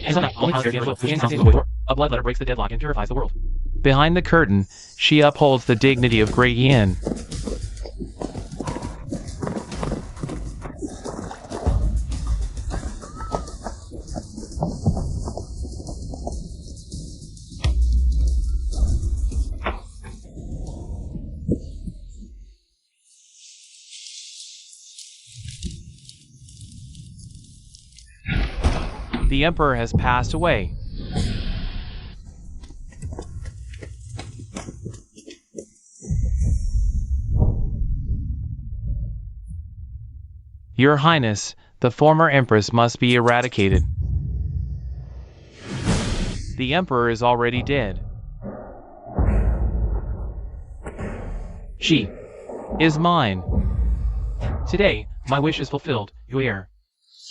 A blood letter breaks the deadlock and purifies the world. Behind the curtain, she upholds the dignity of Great Yin. The Emperor has passed away. Your Highness, the former Empress must be eradicated. The Emperor is already dead. She is mine. Today, my wish is fulfilled, your heir.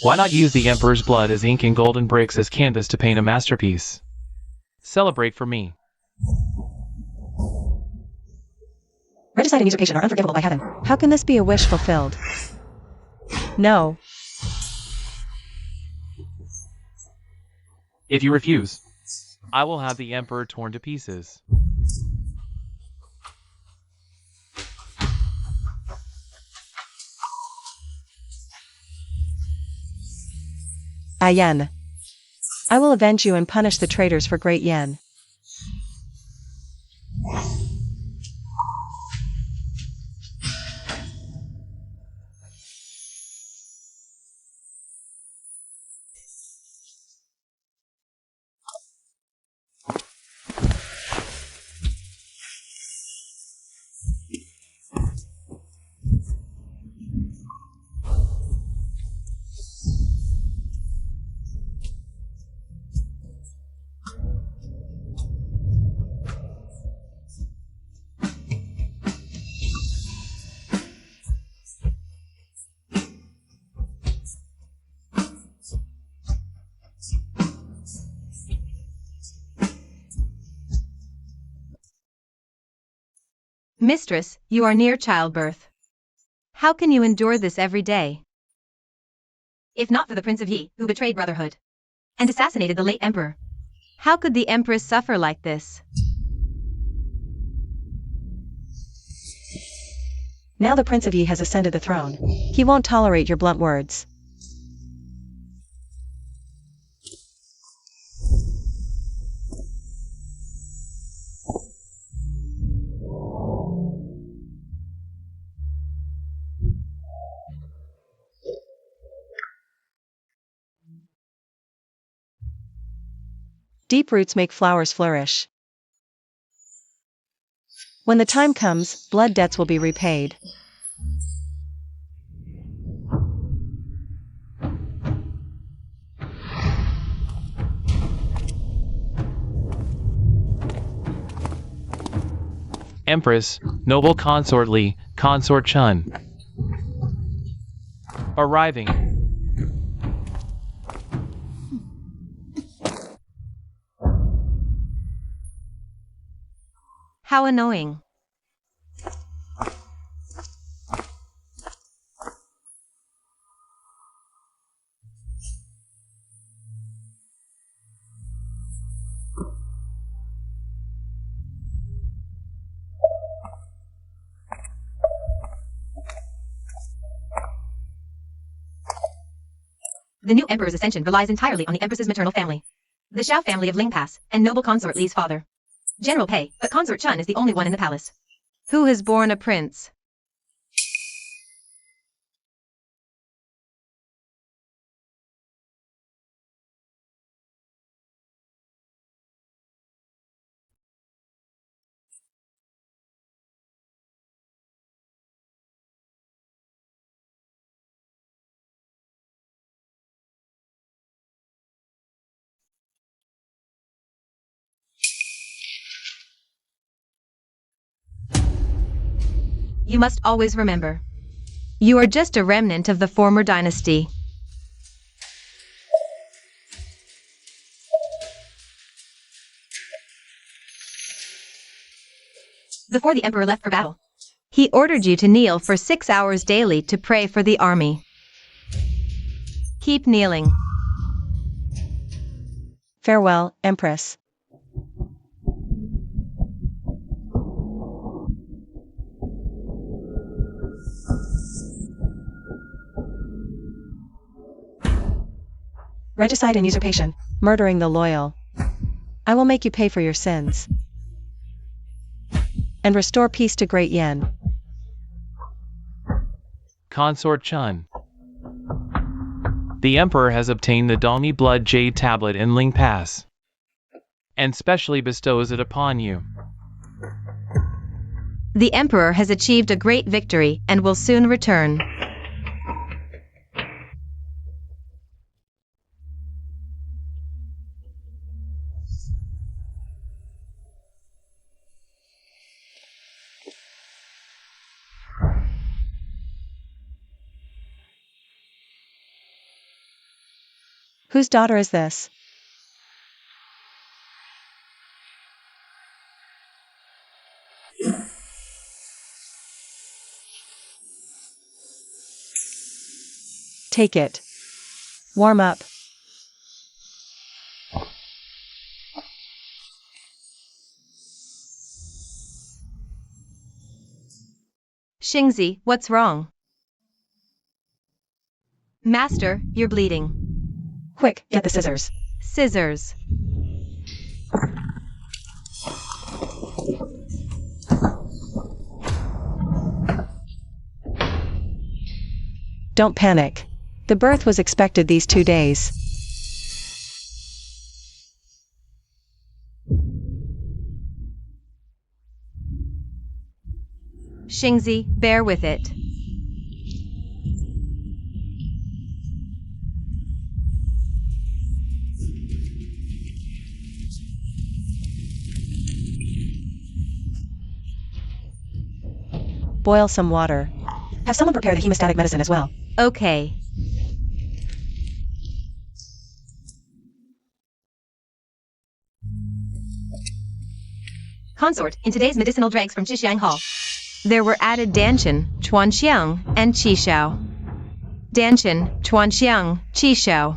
Why not use the Emperor's blood as ink and golden bricks as canvas to paint a masterpiece? Celebrate for me. Regicide and usurpation are unforgivable by heaven. How can this be a wish fulfilled? No. If you refuse, I will have the Emperor torn to pieces. Yen. I will avenge you and punish the traitors for Great Yen. Mistress, you are near childbirth. How can you endure this every day? If not for the Prince of Yi, who betrayed brotherhood and assassinated the late emperor, how could the empress suffer like this? Now the Prince of Yi has ascended the throne. He won't tolerate your blunt words. Deep roots make flowers flourish. When the time comes, blood debts will be repaid. Empress, noble consort Li, consort Chun. Arriving. How annoying. The new emperor's ascension relies entirely on the empress's maternal family, the Xiao family of Ling Pass, and noble consort Li's father, General Pei, but consort Chun is the only one in the palace who has borne a prince. You must always remember, you are just a remnant of the former dynasty. Before the emperor left for battle, he ordered you to kneel for 6 hours daily to pray for the army. Keep kneeling. Farewell, Empress. Regicide and usurpation, murdering the loyal. I will make you pay for your sins. And restore peace to Great Yen. Consort Chun. The Emperor has obtained the Doli Blood Jade Tablet in Ling Pass, and specially bestows it upon you. The Emperor has achieved a great victory and will soon return. Whose daughter is this? Take it. Warm up. Xingzi, what's wrong? Master, you're bleeding. Quick, get the scissors. Scissors. Don't panic. The birth was expected these 2 days. Xingzi, bear with it. Boil some water. Have someone prepare the hemostatic medicine as well. Okay. Consort, in today's medicinal dregs from Qishiang Hall, there were added Danshan, Chuanxiang, and Qishao. Danshan, Chuanxiang, Qishao.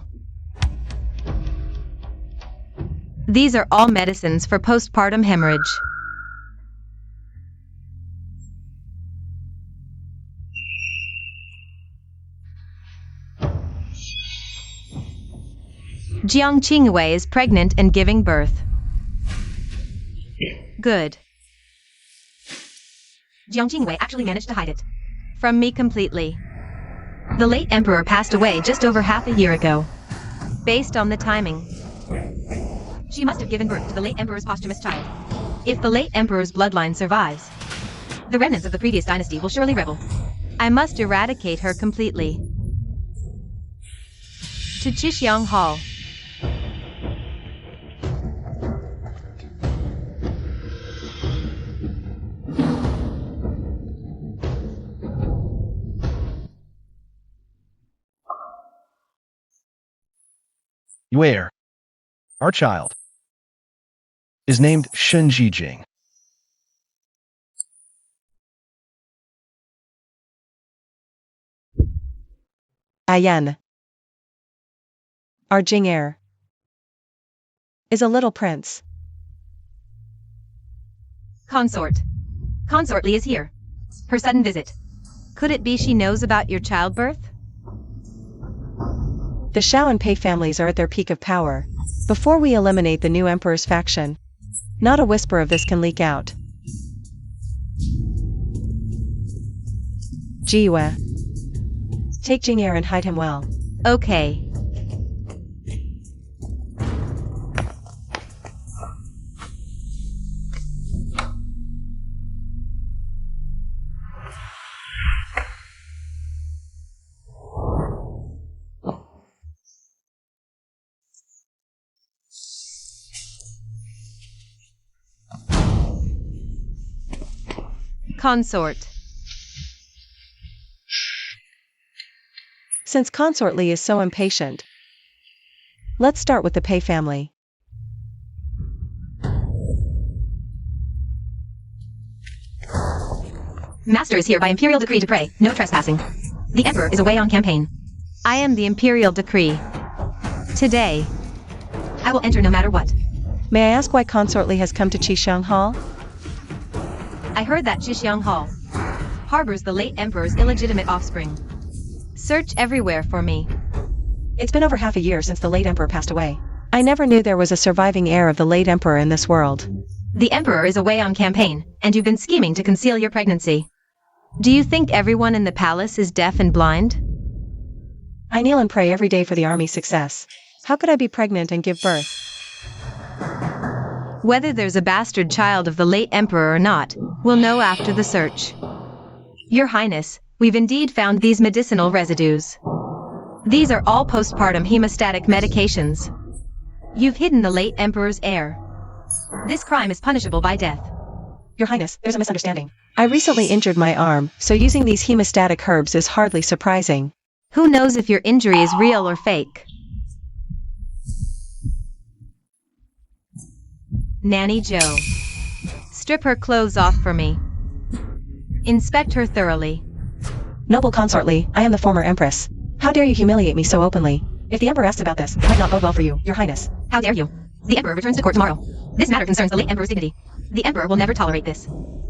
These are all medicines for postpartum hemorrhage. Jiang Qingwei is pregnant and giving birth. Good. Jiang Qingwei actually managed to hide it from me completely. The late emperor passed away just over half a year ago. Based on the timing, she must have given birth to the late emperor's posthumous child. If the late emperor's bloodline survives, the remnants of the previous dynasty will surely rebel. I must eradicate her completely. To Qishiang Hall. Yuer, our child, is named Shen Jijing. Ayen. Our Jing heir is a little prince. Consort. Consort Li is here. Her sudden visit. Could it be she knows about your childbirth? The Shao and Pei families are at their peak of power. Before we eliminate the new emperor's faction, not a whisper of this can leak out. Jiyue. Take Jing'er and hide him well. Okay. Consort. Since Consort Li is so impatient, let's start with the Pei family. Master is here by Imperial decree to pray, no trespassing. The Emperor is away on campaign. I am the Imperial decree. Today, I will enter no matter what. May I ask why Consort Li has come to Qishan Hall? I heard that Xishiang Hall harbors the late emperor's illegitimate offspring. Search everywhere for me. It's been over half a year since the late emperor passed away. I never knew there was a surviving heir of the late emperor in this world. The emperor is away on campaign, and you've been scheming to conceal your pregnancy. Do you think everyone in the palace is deaf and blind? I kneel and pray every day for the army's success. How could I be pregnant and give birth? Whether there's a bastard child of the late emperor or not, we'll know after the search. Your Highness, we've indeed found these medicinal residues. These are all postpartum hemostatic medications. You've hidden the late emperor's heir. This crime is punishable by death. Your Highness, there's a misunderstanding. I recently injured my arm, so using these hemostatic herbs is hardly surprising. Who knows if your injury is real or fake? Nanny Joe. Strip her clothes off for me. Inspect her thoroughly. Noble Consort Li, I am the former empress. How dare you humiliate me so openly? If the emperor asks about this, it might not bode well for you, Your Highness. How dare you? The emperor returns to court tomorrow. This matter concerns the late emperor's dignity. The emperor will never tolerate this.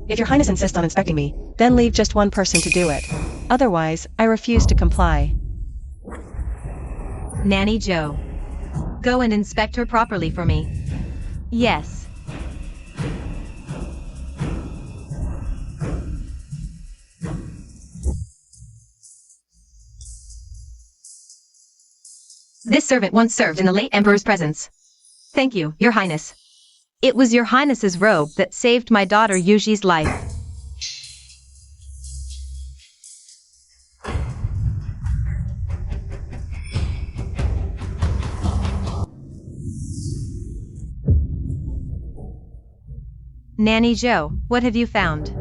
If Your Highness insists on inspecting me, then leave just one person to do it. Otherwise, I refuse to comply. Nanny Joe. Go and inspect her properly for me. Yes. This servant once served in the late emperor's presence. Thank you, Your Highness. It was Your Highness's robe that saved my daughter Yuji's life. Nanny Joe, what have you found?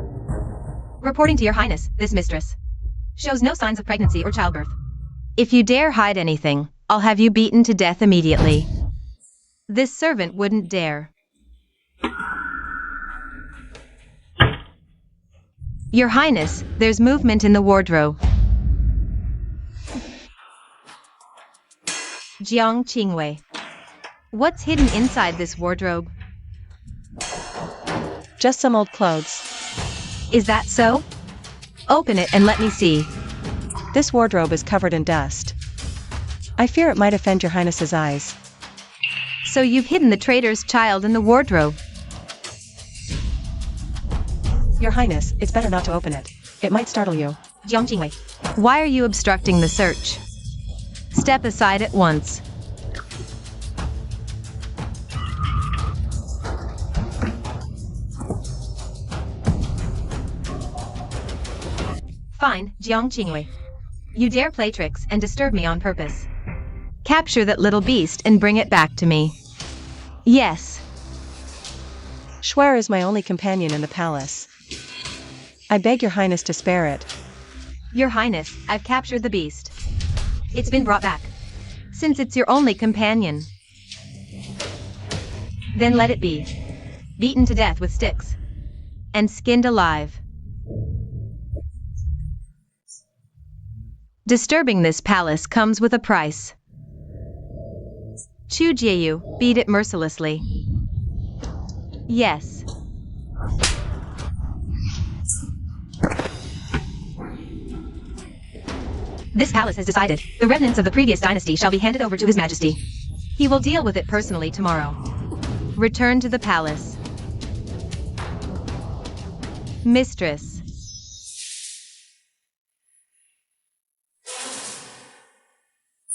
Reporting to Your Highness, this mistress shows no signs of pregnancy or childbirth. If you dare hide anything, I'll have you beaten to death immediately. This servant wouldn't dare. Your Highness, there's movement in the wardrobe. Jiang Qingwei. What's hidden inside this wardrobe? Just some old clothes. Is that so? Open it and let me see. This wardrobe is covered in dust. I fear it might offend Your Highness's eyes. So you've hidden the traitor's child in the wardrobe. Your Highness, it's better not to open it. It might startle you. Jiang Qingwei. Why are you obstructing the search? Step aside at once. Fine, Jiang Qingwei. You dare play tricks and disturb me on purpose. Capture that little beast and bring it back to me. Yes. Schwer is my only companion in the palace. I beg Your Highness to spare it. Your Highness, I've captured the beast. It's been brought back. Since it's your only companion, then let it be. Beaten to death with sticks. And skinned alive. Disturbing this palace comes with a price. Chu Jieyu, beat it mercilessly. Yes. This palace has decided, the remnants of the previous dynasty shall be handed over to His Majesty. He will deal with it personally tomorrow. Return to the palace. Mistress.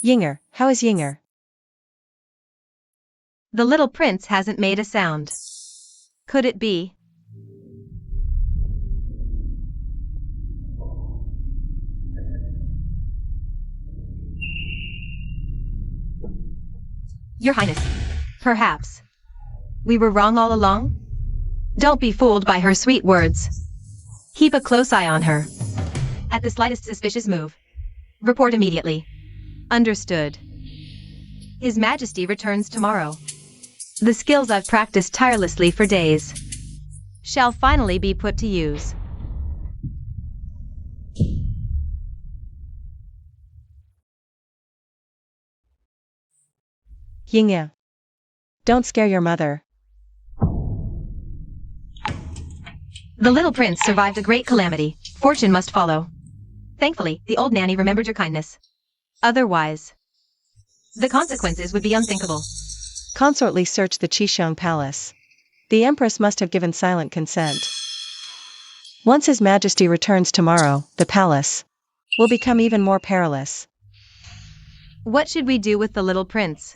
Yinger, how is Yinger? The little prince hasn't made a sound. Could it be? Your Highness, perhaps. We were wrong all along? Don't be fooled by her sweet words. Keep a close eye on her. At the slightest suspicious move, report immediately. Understood. His Majesty returns tomorrow. The skills I've practiced tirelessly for days shall finally be put to use. Yinger. Don't scare your mother. The little prince survived a great calamity. Fortune must follow. Thankfully, the old nanny remembered your kindness. Otherwise, the consequences would be unthinkable. Consort Li searched the Qisheng palace. The empress must have given silent consent. Once His Majesty returns tomorrow, the palace will become even more perilous. What should we do with the little prince?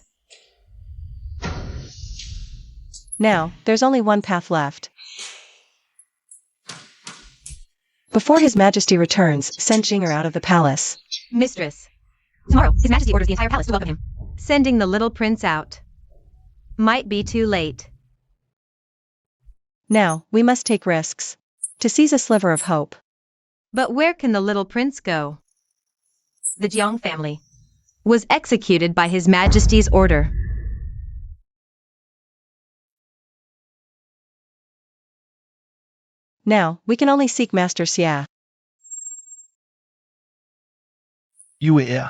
Now, there's only one path left. Before His Majesty returns, send Jinger out of the palace. Mistress. Tomorrow, His Majesty orders the entire palace to welcome him. Sending the little prince out might be too late. Now, we must take risks to seize a sliver of hope. But where can the little prince go? The Jiang family was executed by His Majesty's order. Now, we can only seek Master Xia. Yeah.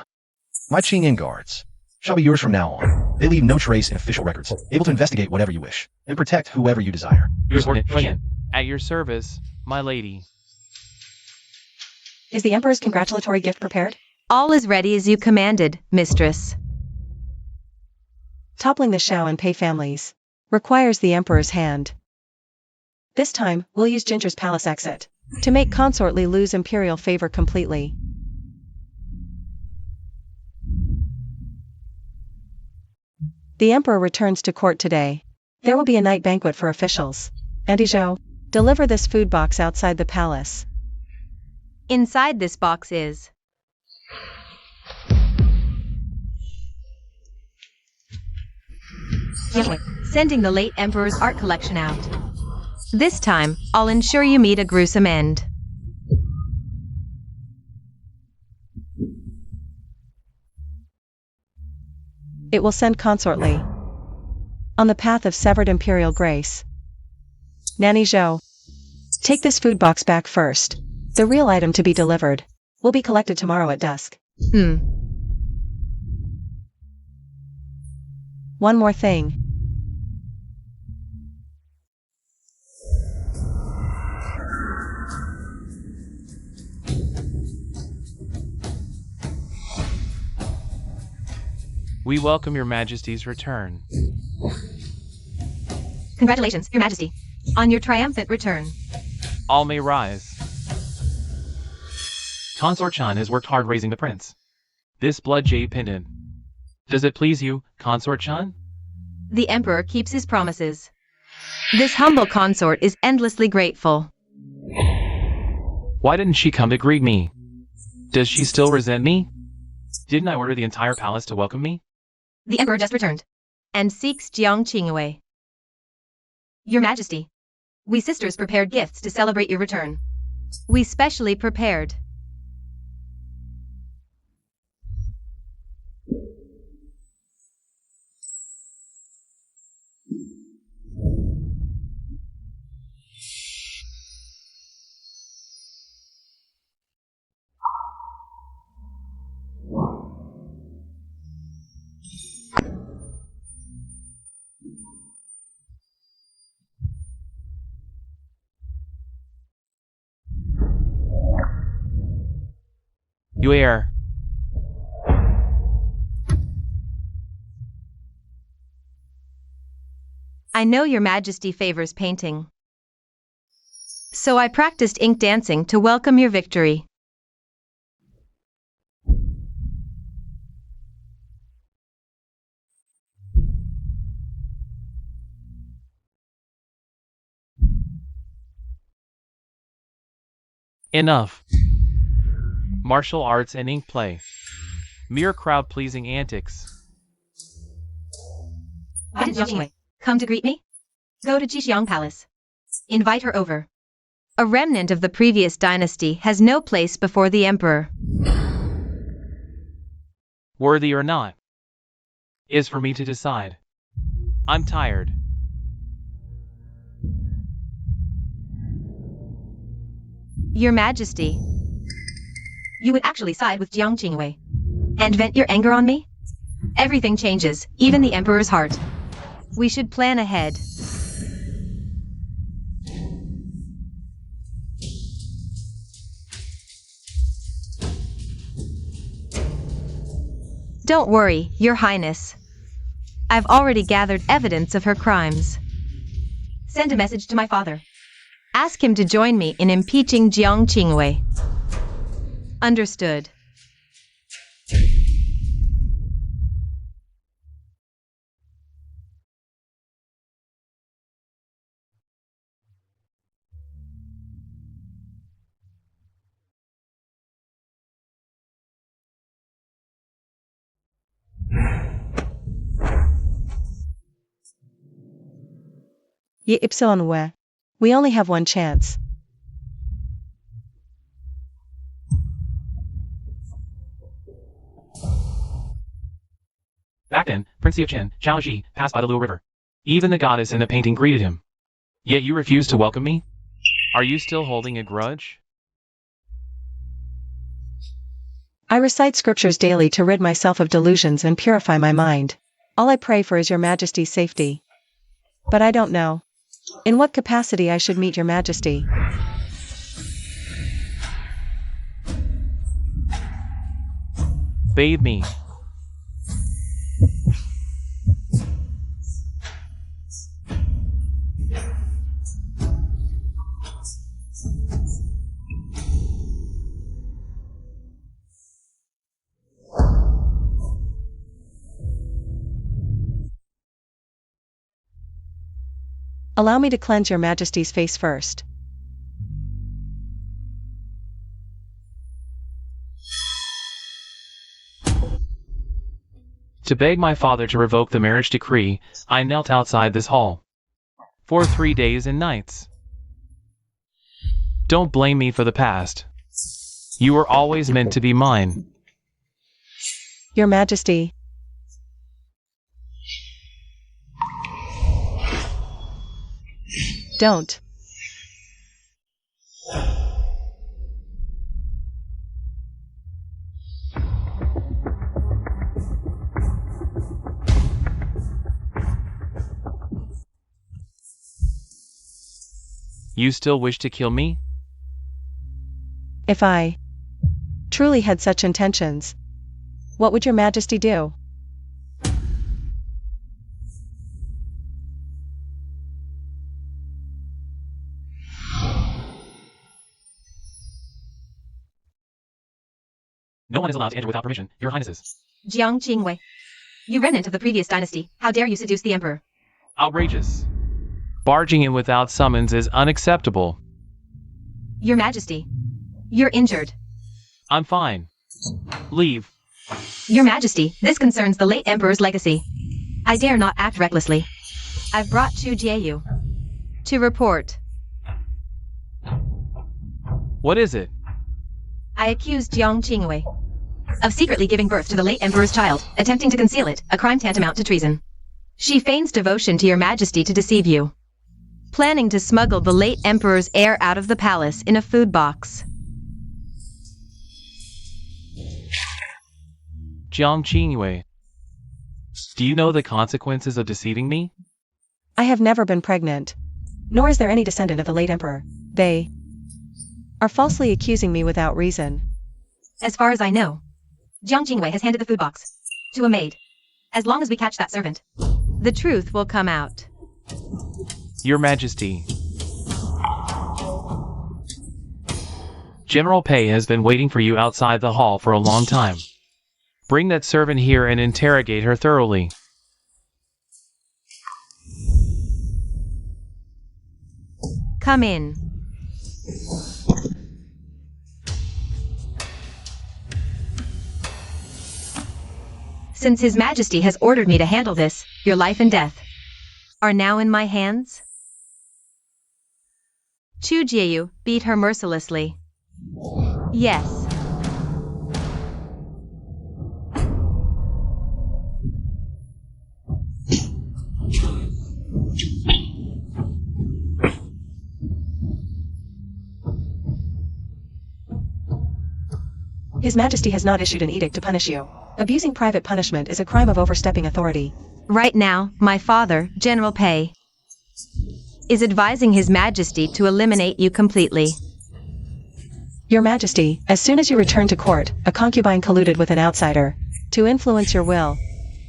My Qingyan guards shall be yours from now on. They leave no trace in official records, able to investigate whatever you wish, and protect whoever you desire. Your subordinate, at your service, my lady. Is the Emperor's congratulatory gift prepared? All is ready as you commanded, mistress. Toppling the Shao and Pei families requires the Emperor's hand. This time, we'll use Ginger's palace exit to make Consort Li lose Imperial favor completely. The Emperor returns to court today. There will be a night banquet for officials. Auntie Zhou, deliver this food box outside the palace. Inside this box is sending the late Emperor's art collection out. This time, I'll ensure you meet a gruesome end. It will send Consort Li on the path of severed Imperial grace. Nanny Zhou, take this food box back first. The real item to be delivered will be collected tomorrow at dusk. One more thing. We welcome your Majesty's return. Congratulations, Your Majesty, on your triumphant return. All may rise. Consort Chan has worked hard raising the prince. This blood jade pendant. Does it please you, Consort Chan? The Emperor keeps his promises. This humble consort is endlessly grateful. Why didn't she come to greet me? Does she still resent me? Didn't I order the entire palace to welcome me? The Emperor just returned and seeks Jiang Qingwei. Your Majesty, we sisters prepared gifts to celebrate your return. We specially prepared You heir. I know Your Majesty favors painting. So I practiced ink dancing to welcome your victory. Enough. Martial arts and ink play. Mere crowd-pleasing antics. Why did Jiang Qingwei come to greet me? Go to Jixiang Palace. Invite her over. A remnant of the previous dynasty has no place before the Emperor. Worthy or not, is for me to decide. I'm tired. Your Majesty, you would actually side with Jiang Qingwei and vent your anger on me? Everything changes, even the Emperor's heart. We should plan ahead. Don't worry, Your Highness. I've already gathered evidence of her crimes. Send a message to my father. Ask him to join me in impeaching Jiang Qingwei. Understood. Ye Ipsilon we. We only have one chance. Back then, Prince Qian, Zhao Ji, passed by the Luo River. Even the goddess in the painting greeted him. Yet you refuse to welcome me? Are you still holding a grudge? I recite scriptures daily to rid myself of delusions and purify my mind. All I pray for is your Majesty's safety. But I don't know in what capacity I should meet your Majesty. Bathe me. Allow me to cleanse your Majesty's face first. To beg my father to revoke the marriage decree, I knelt outside this hall. For 3 days and nights. Don't blame me for the past. You were always meant to be mine. Your Majesty. Don't. You still wish to kill me? If I truly had such intentions, what would your Majesty do? No one is allowed to enter without permission, Your Highnesses. Jiang Qingwei. You remnant of the previous dynasty, how dare you seduce the emperor? Outrageous. Barging in without summons is unacceptable. Your Majesty. You're injured. I'm fine. Leave. Your Majesty, this concerns the late emperor's legacy. I dare not act recklessly. I've brought Chu Jieyu to report. What is it? I accuse Jiang Qingwei of secretly giving birth to the late emperor's child, attempting to conceal it, a crime tantamount to treason. She feigns devotion to your Majesty to deceive you, planning to smuggle the late emperor's heir out of the palace in a food box. Jiang Qingwei. Do you know the consequences of deceiving me? I have never been pregnant. Nor is there any descendant of the late emperor. They are falsely accusing me without reason. As far as I know, Jiang Qingwei has handed the food box to a maid. As long as we catch that servant, the truth will come out. Your Majesty. General Pei has been waiting for you outside the hall for a long time. Bring that servant here and interrogate her thoroughly. Come in. Since His Majesty has ordered me to handle this, your life and death are now in my hands. Chu Jieyu beat her mercilessly. Yes. His Majesty has not issued an edict to punish you. Abusing private punishment is a crime of overstepping authority. Right now, my father, General Pei, is advising His Majesty to eliminate you completely. Your Majesty, as soon as you return to court, a concubine colluded with an outsider to influence your will.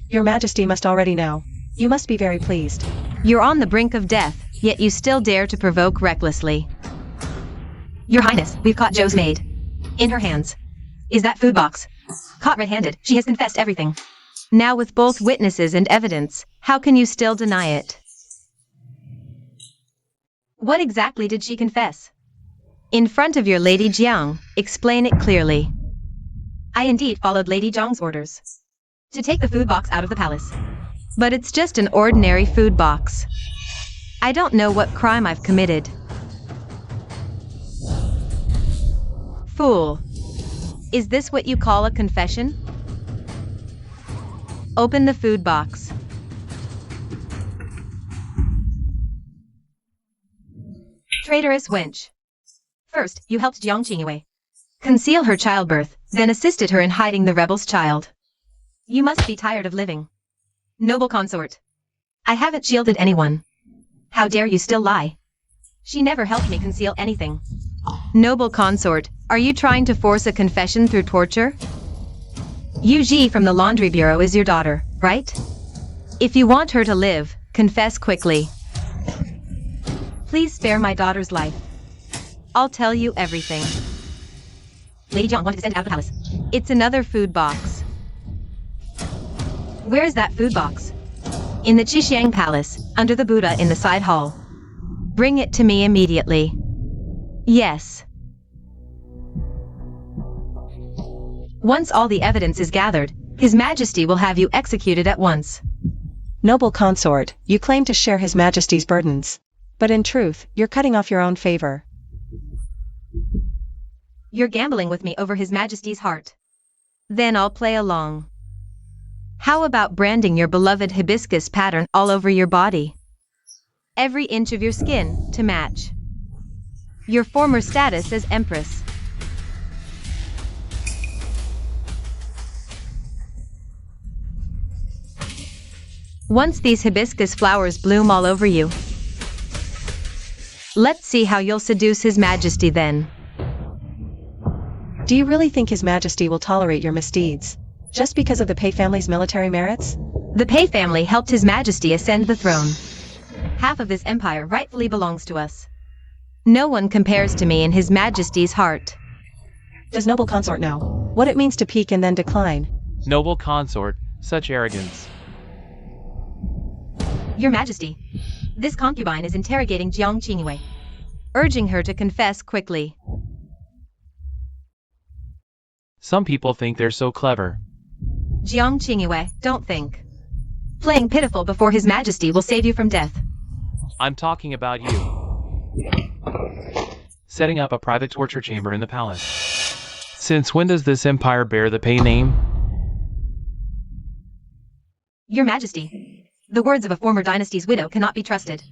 Your Majesty must already know. You must be very pleased. You're on the brink of death, yet you still dare to provoke recklessly. Your Highness, we've caught Joe's maid. In her hands is that food box. Caught red-handed, she has confessed everything. Now with both witnesses and evidence, how can you still deny it? What exactly did she confess? In front of your Lady Jiang, explain it clearly. I indeed followed Lady Jiang's orders to take the food box out of the palace. But it's just an ordinary food box. I don't know what crime I've committed. Fool. Is this what you call a confession? Open the food box. Traitorous wench. First, you helped Jiang Qingyue conceal her childbirth, then assisted her in hiding the rebel's child. You must be tired of living. Noble consort. I haven't shielded anyone. How dare you still lie? She never helped me conceal anything. Noble consort, are you trying to force a confession through torture? Yu Ji from the laundry bureau is your daughter, right? If you want her to live, confess quickly. Please spare my daughter's life. I'll tell you everything. Lady Jiang wanted to send it out of the palace. It's another food box. Where is that food box? In the Qixing Palace, under the Buddha in the side hall. Bring it to me immediately. Yes. Once all the evidence is gathered, His Majesty will have you executed at once. Noble consort, you claim to share His Majesty's burdens. But in truth, you're cutting off your own favor. You're gambling with me over His Majesty's heart. Then I'll play along. How about branding your beloved hibiscus pattern all over your body? Every inch of your skin, to match your former status as Empress. Once these hibiscus flowers bloom all over you, let's see how you'll seduce His Majesty then. Do you really think His Majesty will tolerate your misdeeds? Just because of the Pei family's military merits? The Pei family helped His Majesty ascend the throne. Half of this empire rightfully belongs to us. No one compares to me in His Majesty's heart. Does noble consort know what it means to peak and then decline? Noble consort, such arrogance. Your Majesty, this concubine is interrogating Jiang Qingyue, urging her to confess quickly. Some people think they're so clever. Jiang Qingyue, don't think. Playing pitiful before His Majesty will save you from death. I'm talking about you. Setting up a private torture chamber in the palace. Since when does this empire bear the Pei name? Your Majesty, the words of a former dynasty's widow cannot be trusted.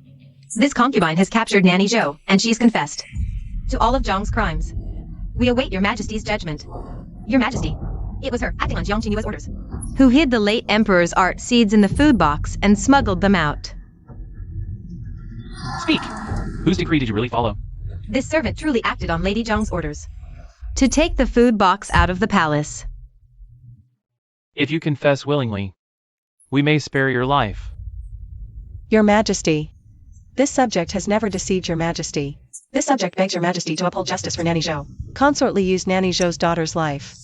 This concubine has captured Nanny Zhou, and she's confessed to all of Zhang's crimes. We await Your Majesty's judgment. Your Majesty, it was her, acting on Jiang Qingyue's orders, who hid the late Emperor's art seeds in the food box and smuggled them out. Speak! Whose decree did you really follow? This servant truly acted on Lady Jiang's orders to take the food box out of the palace. If you confess willingly, we may spare your life. Your Majesty, this subject has never deceived Your Majesty. This subject begs Your Majesty to uphold justice for Nanny Zhou. Consortly used Nanny Zhou's daughter's life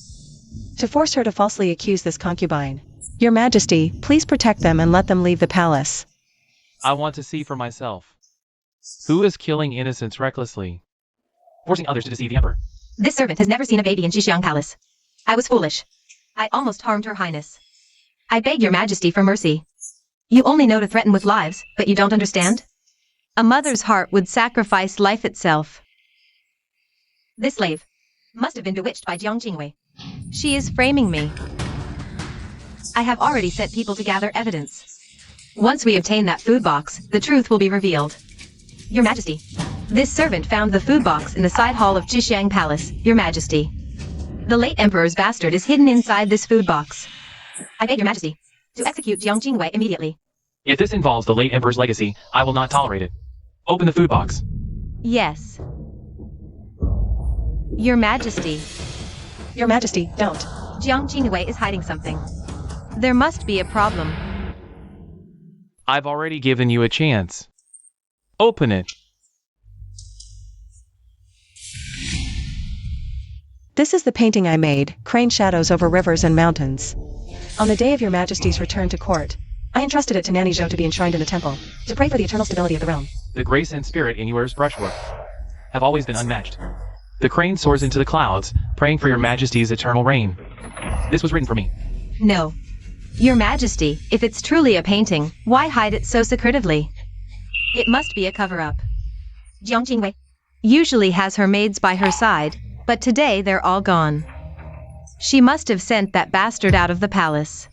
to force her to falsely accuse this concubine. Your Majesty, please protect them and let them leave the palace. I want to see for myself. Who is killing innocents recklessly, forcing others to deceive the emperor? This servant has never seen a baby in Xixing Palace. I was foolish. I almost harmed Her Highness. I beg Your Majesty for mercy. You only know to threaten with lives, but you don't understand? A mother's heart would sacrifice life itself. This slave must have been bewitched by Jiang Qingyue. She is framing me. I have already sent people to gather evidence. Once we obtain that food box, the truth will be revealed. Your Majesty, this servant found the food box in the side hall of Qixing Palace, Your Majesty. The late Emperor's bastard is hidden inside this food box. I beg your majesty to execute Jiang Jingwei immediately. If this involves the late emperor's legacy, I will not tolerate it. Open the food box. Yes. Your majesty. Your Majesty, don't. Jiang Jingwei is hiding something. There must be a problem. I've already given you a chance. Open it. This is the painting I made, crane shadows over rivers and mountains. On the day of your Majesty's return to court, I entrusted it to Nanny Zhou to be enshrined in the temple, to pray for the eternal stability of the realm. The grace and spirit in yours brushwork have always been unmatched. The crane soars into the clouds, praying for your majesty's eternal reign. This was written for me. No. Your majesty, if it's truly a painting, why hide it so secretively? It must be a cover-up. Jiang Jingwei usually has her maids by her side, but today they're all gone. She must have sent that bastard out of the palace.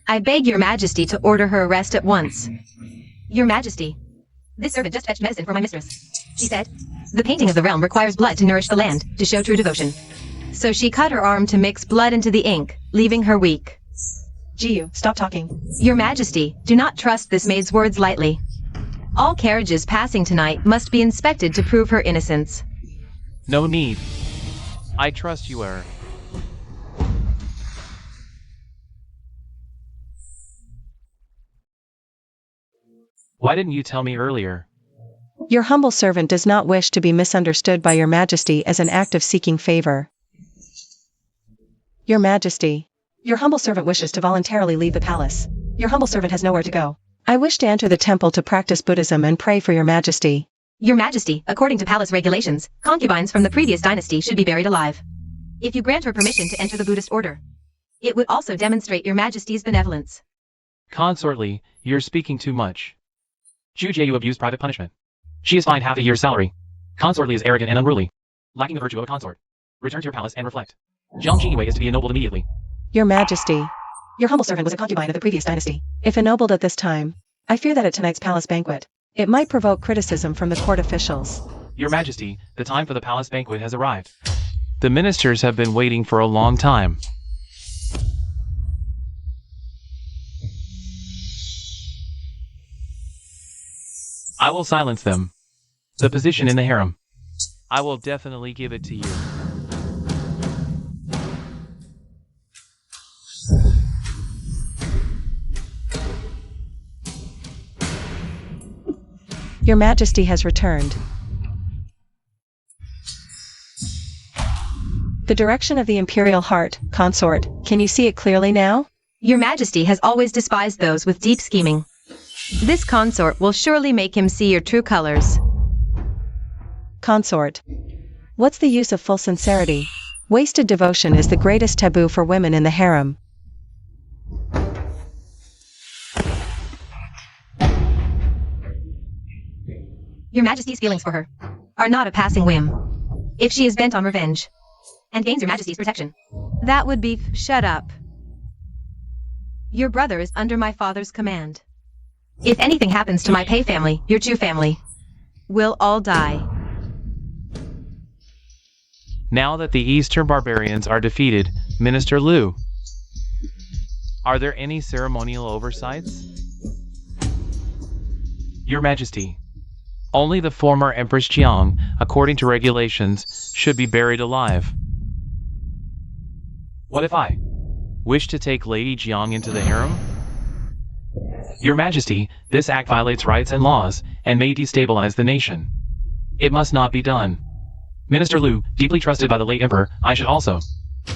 I beg your majesty to order her arrest at once. Your majesty, this servant just fetched medicine for my mistress. She said, the painting of the realm requires blood to nourish the land, to show true devotion. So she cut her arm to mix blood into the ink, leaving her weak. Jiyu, stop talking. Your majesty, do not trust this maid's words lightly. All carriages passing tonight must be inspected to prove her innocence. No need. I trust you, Heir. Why didn't you tell me earlier? Your humble servant does not wish to be misunderstood by your Majesty as an act of seeking favor. Your Majesty, your humble servant wishes to voluntarily leave the palace. Your humble servant has nowhere to go. I wish to enter the temple to practice Buddhism and pray for your Majesty. Your majesty, according to palace regulations, concubines from the previous dynasty should be buried alive. If you grant her permission to enter the Buddhist order, it would also demonstrate your majesty's benevolence. Consortly, you're speaking too much. Zhu Jieyu abused private punishment. She is fined half a year's salary. Consortly is arrogant and unruly, lacking the virtue of a consort. Return to your palace and reflect. Jiang Jingwei is to be ennobled immediately. Your Majesty, your humble servant was a concubine of the previous dynasty. If ennobled at this time, I fear that at tonight's palace banquet, it might provoke criticism from the court officials. Your Majesty, the time for the palace banquet has arrived. The ministers have been waiting for a long time. I will silence them. The position in the harem. I will definitely give it to you. Your Majesty has returned. The direction of the Imperial heart, consort, can you see it clearly now? Your majesty has always despised those with deep scheming. This consort will surely make him see your true colors. Consort. What's the use of full sincerity? Wasted devotion is the greatest taboo for women in the harem. Your majesty's feelings for her are not a passing whim. If she is bent on revenge and gains your majesty's protection, that would be shut up. Your brother is under my father's command. If anything happens to my Pei family, your Chu family will all die. Now that the Eastern barbarians are defeated, Minister Liu, are there any ceremonial oversights? Your Majesty, only the former Empress Jiang, according to regulations, should be buried alive. What if I wish to take Lady Jiang into the harem? Your Majesty, this act violates rights and laws, and may destabilize the nation. It must not be done. Minister Liu, deeply trusted by the late Emperor, I should also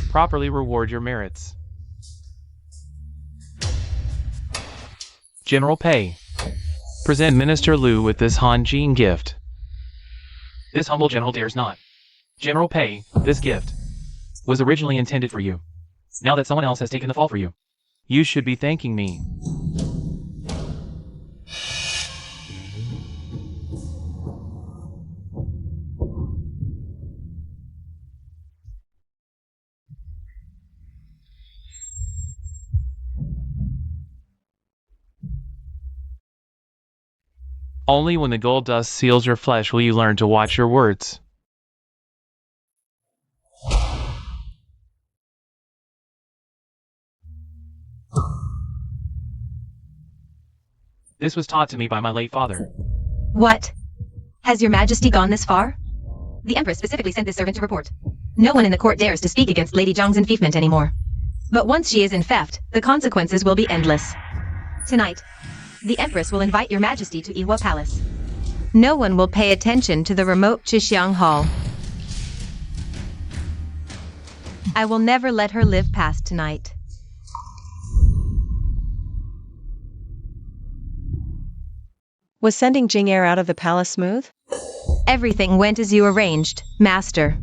properly reward your merits. General Pei, present Minister Liu with this Han Jing gift. This humble general dares not. General Pei, this gift was originally intended for you. Now that someone else has taken the fall for you, you should be thanking me. Only when the gold dust seals your flesh will you learn to watch your words. This was taught to me by my late father. What? Has your majesty gone this far? The empress specifically sent this servant to report. No one in the court dares to speak against Lady Zhang's enfeoffment anymore. But once she is enfeoffed, the consequences will be endless. Tonight, the empress will invite your majesty to Iwa Palace. No one will pay attention to the remote Chixiang Hall. I will never let her live past tonight. Was sending Jing'er out of the palace smooth? Everything went as you arranged, master.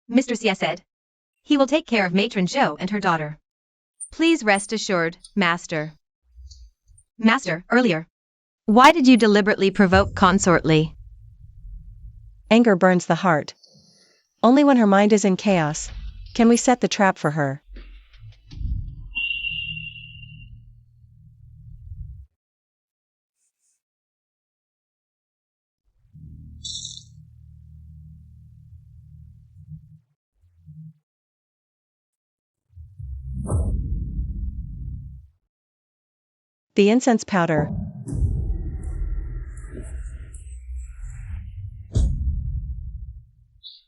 Mr. Xie said, he will take care of Matron Zhou and her daughter. Please rest assured, Master. Master, earlier. Why did you deliberately provoke Consort Li? Anger burns the heart. Only when her mind is in chaos can we set the trap for her. The incense powder.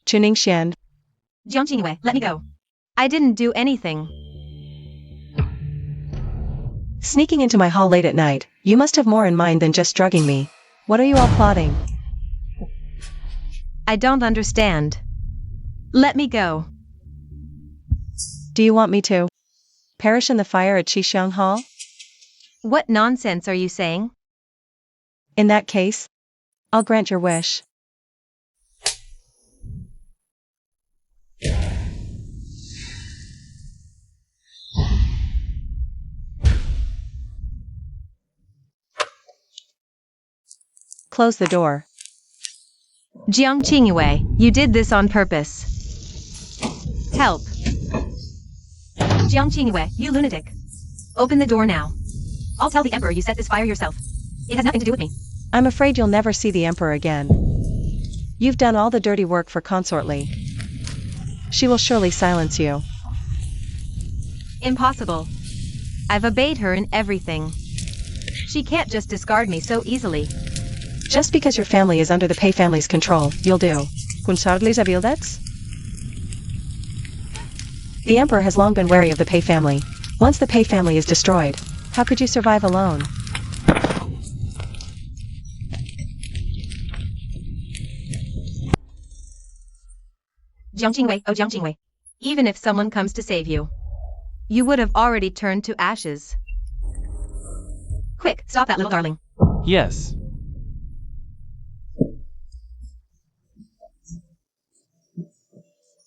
Chuning Xian. Jiang Qingwei, let me go. I didn't do anything. Sneaking into my hall late at night, you must have more in mind than just drugging me. What are you all plotting? I don't understand. Let me go. Do you want me to perish in the fire at Chixiang Hall? What nonsense are you saying? In that case, I'll grant your wish. Close the door. Jiang Qingwei, you did this on purpose. Help. Jiang Qingwei, you lunatic. Open the door now. I'll tell the Emperor you set this fire yourself. It has nothing to do with me. I'm afraid you'll never see the Emperor again. You've done all the dirty work for Consort Li. She will surely silence you. Impossible. I've obeyed her in everything. She can't just discard me so easily. Just because your family is under the Pei family's control, you'll do. Consolidating avenge? The Emperor has long been wary of the Pei family. Once the Pei family is destroyed, how could you survive alone? Jiang Qingwei, oh Jiang Qingwei. Even if someone comes to save you, you would have already turned to ashes. Quick, stop that little darling. Yes.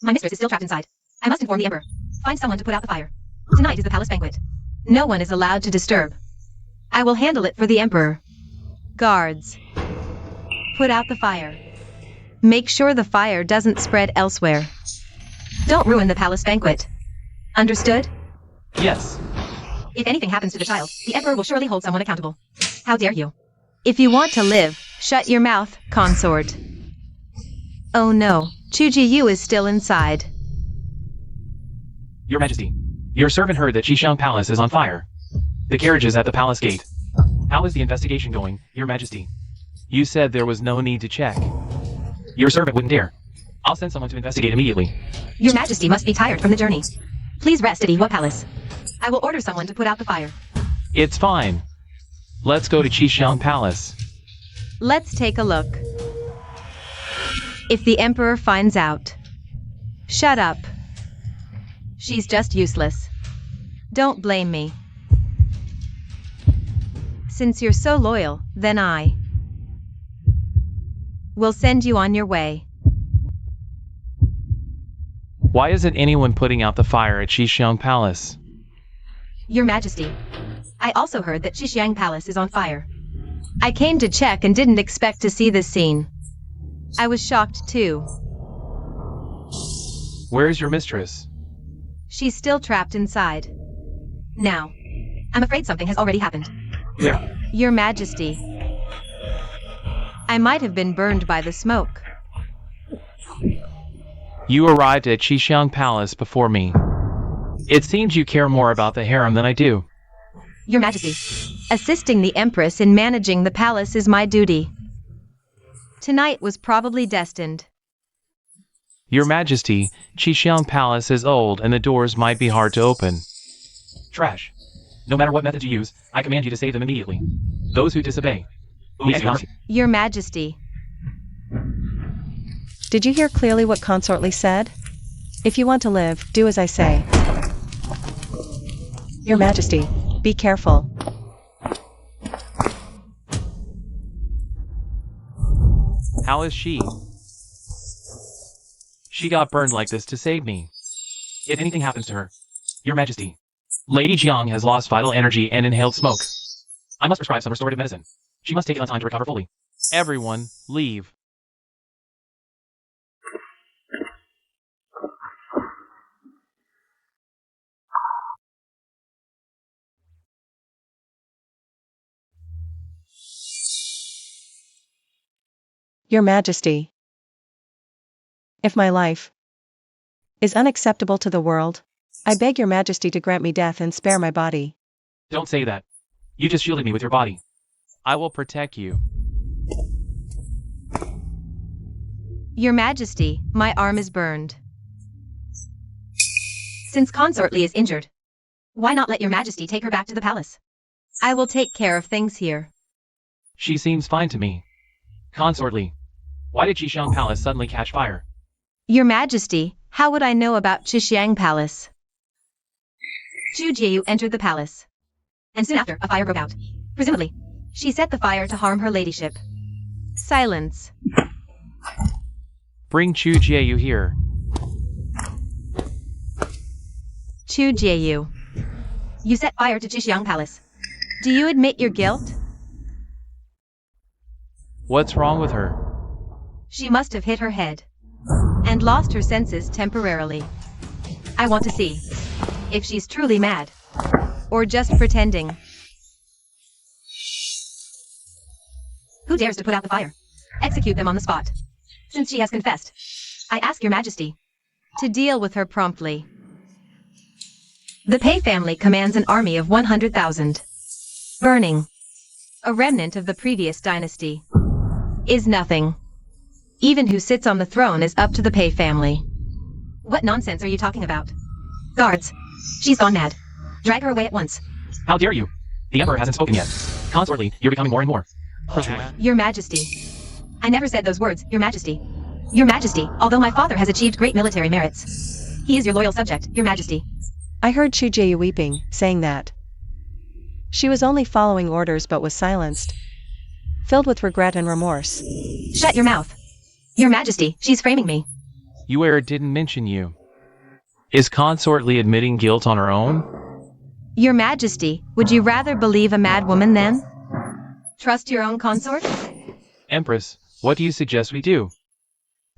My mistress is still trapped inside. I must inform the Emperor. Find someone to put out the fire. Tonight is the palace banquet. No one is allowed to disturb. I will handle it for the Emperor. Guards. Put out the fire. Make sure the fire doesn't spread elsewhere. Don't ruin the palace banquet. Understood? Yes. If anything happens to the child, the Emperor will surely hold someone accountable. How dare you? If you want to live, shut your mouth, consort. Oh no, Chu Ji is still inside. Your Majesty, your servant heard that Chixiang Palace is on fire. The carriage is at the palace gate. How is the investigation going, Your Majesty? You said there was no need to check. Your servant wouldn't dare. I'll send someone to investigate immediately. Your Majesty must be tired from the journey. Please rest at Iwa Palace. I will order someone to put out the fire. It's fine. Let's go to Chixiang Palace. Let's take a look. If the Emperor finds out, shut up. She's just useless. Don't blame me. Since you're so loyal, then I will send you on your way. Why isn't anyone putting out the fire at Chixiang Palace? Your Majesty, I also heard that Chixiang Palace is on fire. I came to check and didn't expect to see this scene. I was shocked too. Where's your mistress? She's still trapped inside. Now, I'm afraid something has already happened. Yeah. Your Majesty. I might have been burned by the smoke. You arrived at Xixiang Palace before me. It seems you care more about the harem than I do. Your Majesty, assisting the Empress in managing the palace is my duty. Tonight was probably destined. Your Majesty, Xixiang Palace is old and the doors might be hard to open. Trash. No matter what methods you use, I command you to save them immediately. Those who disobey. Your Majesty. Did you hear clearly what Consortly said? If you want to live, do as I say. Your Majesty, be careful. How is she? She got burned like this to save me. If anything happens to her, Your Majesty, Lady Jiang has lost vital energy and inhaled smoke. I must prescribe some restorative medicine. She must take it on time to recover fully. Everyone, leave. Your Majesty. If my life is unacceptable to the world, I beg Your Majesty to grant me death and spare my body. Don't say that. You just shielded me with your body. I will protect you. Your Majesty, my arm is burned. Since Consortly is injured, why not let Your Majesty take her back to the palace? I will take care of things here. She seems fine to me. Consortly, why did Xixiang Palace suddenly catch fire? Your Majesty, how would I know about Xixiang Palace? Zhu Jieyu entered the palace. And soon after, a fire broke out. Presumably, she set the fire to harm her ladyship. Silence. Bring Chu Jieyu here. Zhu Jieyu. You set fire to Xixiang Palace. Do you admit your guilt? What's wrong with her? She must have hit her head and lost her senses temporarily. I want to see if she's truly mad or just pretending. Who dares to put out the fire? Execute them on the spot. Since she has confessed, I ask Your Majesty to deal with her promptly. The Pei family commands an army of 100,000. Burning, a remnant of the previous dynasty, is nothing. Even who sits on the throne is up to the Pei family. What nonsense are you talking about? Guards, she's gone mad. Drag her away at once. How dare you? The Emperor hasn't spoken yet. Consortly, you're becoming more and more. Your Majesty. I never said those words, Your Majesty. Your Majesty, although my father has achieved great military merits, he is your loyal subject, Your Majesty. I heard Chu Jieyu weeping, saying that she was only following orders but was silenced, filled with regret and remorse. Shut your mouth. Your Majesty, she's framing me. Yuer didn't mention you. Is Consortly admitting guilt on her own? Your Majesty, would you rather believe a mad woman then? Trust your own consort? Empress, what do you suggest we do?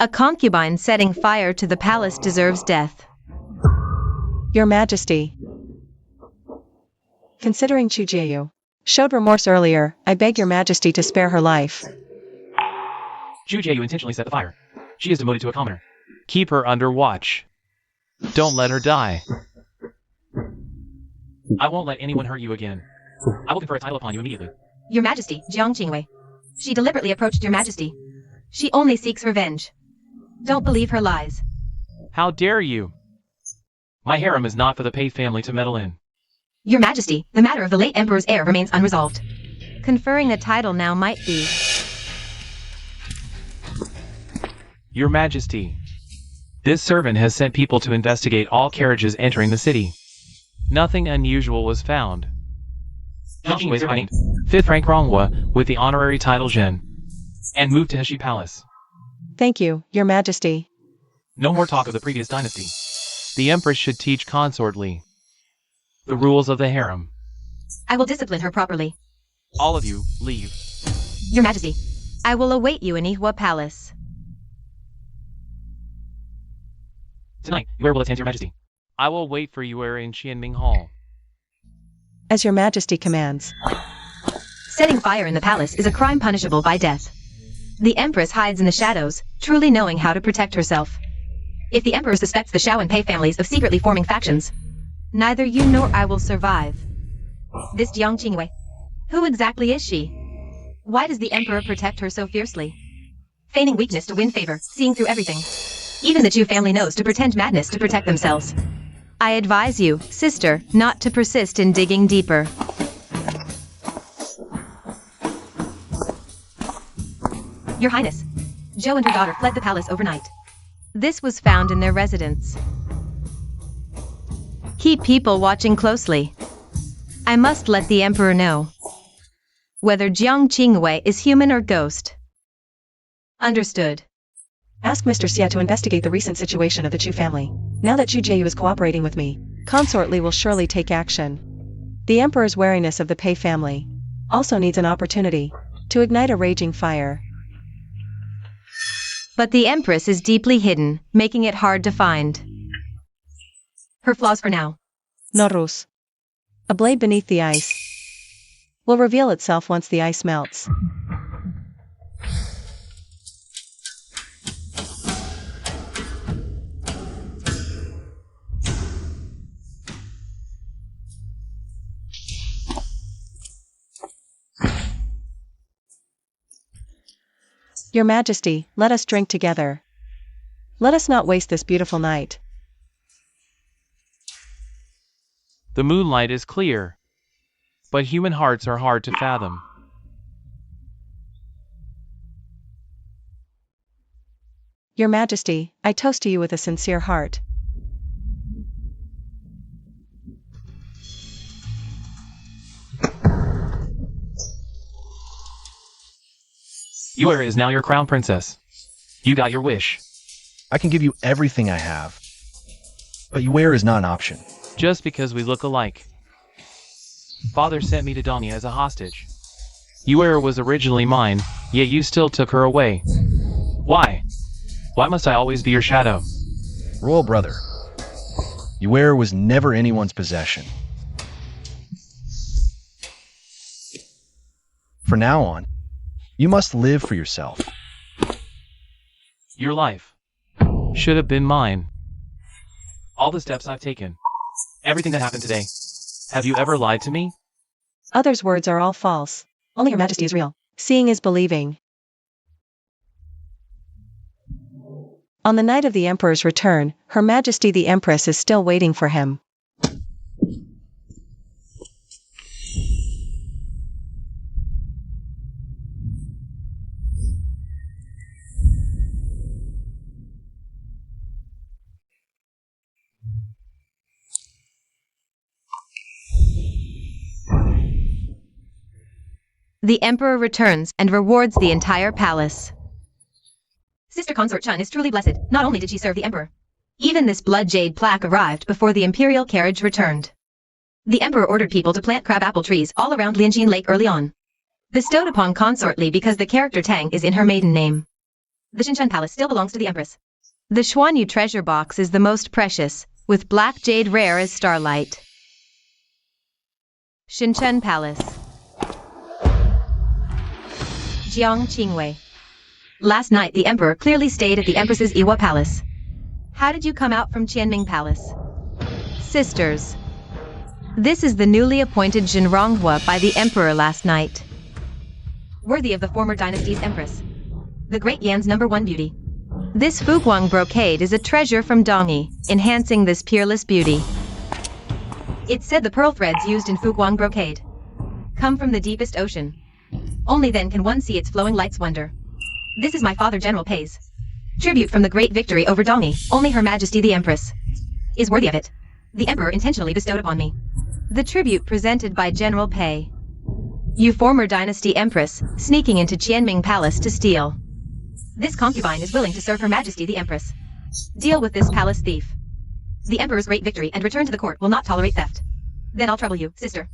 A concubine setting fire to the palace deserves death. Your Majesty. Considering Chu Jieyu showed remorse earlier, I beg Your Majesty to spare her life. Chu Jieyu intentionally set the fire. She is demoted to a commoner. Keep her under watch. Don't let her die. I won't let anyone hurt you again. I will confer a title upon you immediately. Your Majesty, Jiang Qingwei. She deliberately approached Your Majesty. She only seeks revenge. Don't believe her lies. How dare you? My harem is not for the Pei family to meddle in. Your Majesty, the matter of the late Emperor's heir remains unresolved. Conferring a title now might be. Your Majesty, this servant has sent people to investigate all carriages entering the city. Nothing unusual was found. Jiang was named 5th rank Ronghua with the honorary title Zhen, and moved to Heshi Palace. Thank you, Your Majesty. No more talk of the previous dynasty. The Empress should teach Consortly the rules of the harem. I will discipline her properly. All of you, leave. Your Majesty, I will await you in Ihua Palace. Tonight, Yuer will attend to your majesty. I will wait for Yuer in Qianming Hall. As your majesty commands. Setting fire in the palace is a crime punishable by death. The empress hides in the shadows, truly knowing how to protect herself. If the emperor suspects the Shao and Pei families of secretly forming factions, neither you nor I will survive. This Jiang Qingwei, who exactly is she? Why does the emperor protect her so fiercely? Feigning weakness to win favor, seeing through everything. Even the Chu family knows to pretend madness to protect themselves. I advise you, sister, not to persist in digging deeper. Your Highness, Zhou and her daughter fled the palace overnight. This was found in their residence. Keep people watching closely. I must let the emperor know whether Jiang Qingwei is human or ghost. Understood. Ask Mr. Xia to investigate the recent situation of the Chu family. Now that Chu Jieyu is cooperating with me, Consortly will surely take action. The emperor's wariness of the Pei family also needs an opportunity to ignite a raging fire. But the empress is deeply hidden, making it hard to find. Her flaws for now. Norus. A blade beneath the ice will reveal itself once the ice melts. Your Majesty, let us drink together. Let us not waste this beautiful night. The moonlight is clear, but human hearts are hard to fathom. Your Majesty, I toast to you with a sincere heart. Yuer is now your crown princess. You got your wish. I can give you everything I have. But Yuer is not an option. Just because we look alike. Father sent me to Dongya as a hostage. Yuer was originally mine, yet you still took her away. Why? Why must I always be your shadow? Royal brother, Yuer was never anyone's possession. From now on, you must live for yourself. Your life should have been mine. All the steps I've taken, everything that happened today. Have you ever lied to me? Others' words are all false. Only Your Majesty is real. Seeing is believing. On the night of the Emperor's return, Her Majesty the Empress is still waiting for him. The emperor returns and rewards the entire palace. Sister Consort Chun is truly blessed. Not only did she serve the emperor, even this blood jade plaque arrived before the imperial carriage returned. The emperor ordered people to plant crabapple trees all around Lianjin Lake early on, bestowed upon Consortly because the character Tang is in her maiden name. The Xinchen Palace still belongs to the empress. The Xuanyu treasure box is the most precious, with black jade rare as starlight. Xinchen Palace. Jiang Qingwei. Last night the emperor clearly stayed at the empress's Iwa palace. How did you come out from Qianming Palace? Sisters. This is the newly appointed Jinronghua by the emperor last night. Worthy of the former dynasty's empress. The great Yan's #1 beauty. This Fuguang brocade is a treasure from Dongyi, enhancing this peerless beauty. It's said the pearl threads used in Fuguang brocade come from the deepest ocean. Only then can one see its flowing light's wonder. This is my father General Pei's tribute from the great victory over Dongyi. Only Her Majesty the Empress is worthy of it. The Emperor intentionally bestowed upon me the tribute presented by General Pei. You former dynasty Empress, sneaking into Qianming Palace to steal. This concubine is willing to serve Her Majesty the Empress. Deal with this palace thief. The Emperor's great victory and return to the court will not tolerate theft. Then I'll trouble you, sister.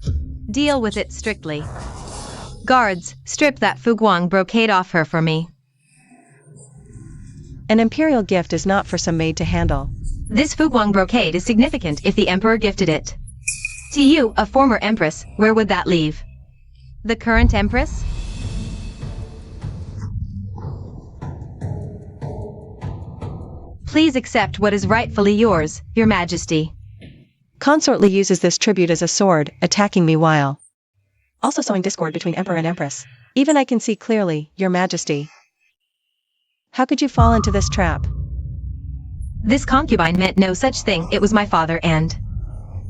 Deal with it strictly. Guards, strip that Fuguang brocade off her for me. An imperial gift is not for some maid to handle. This Fuguang brocade is significant if the emperor gifted it. To you, a former empress, where would that leave? The current empress? Please accept what is rightfully yours, Your Majesty. Consort Li uses this tribute as a sword, attacking me while also sowing discord between Emperor and Empress. Even I can see clearly, Your Majesty. How could you fall into this trap? This concubine meant no such thing. It was my father and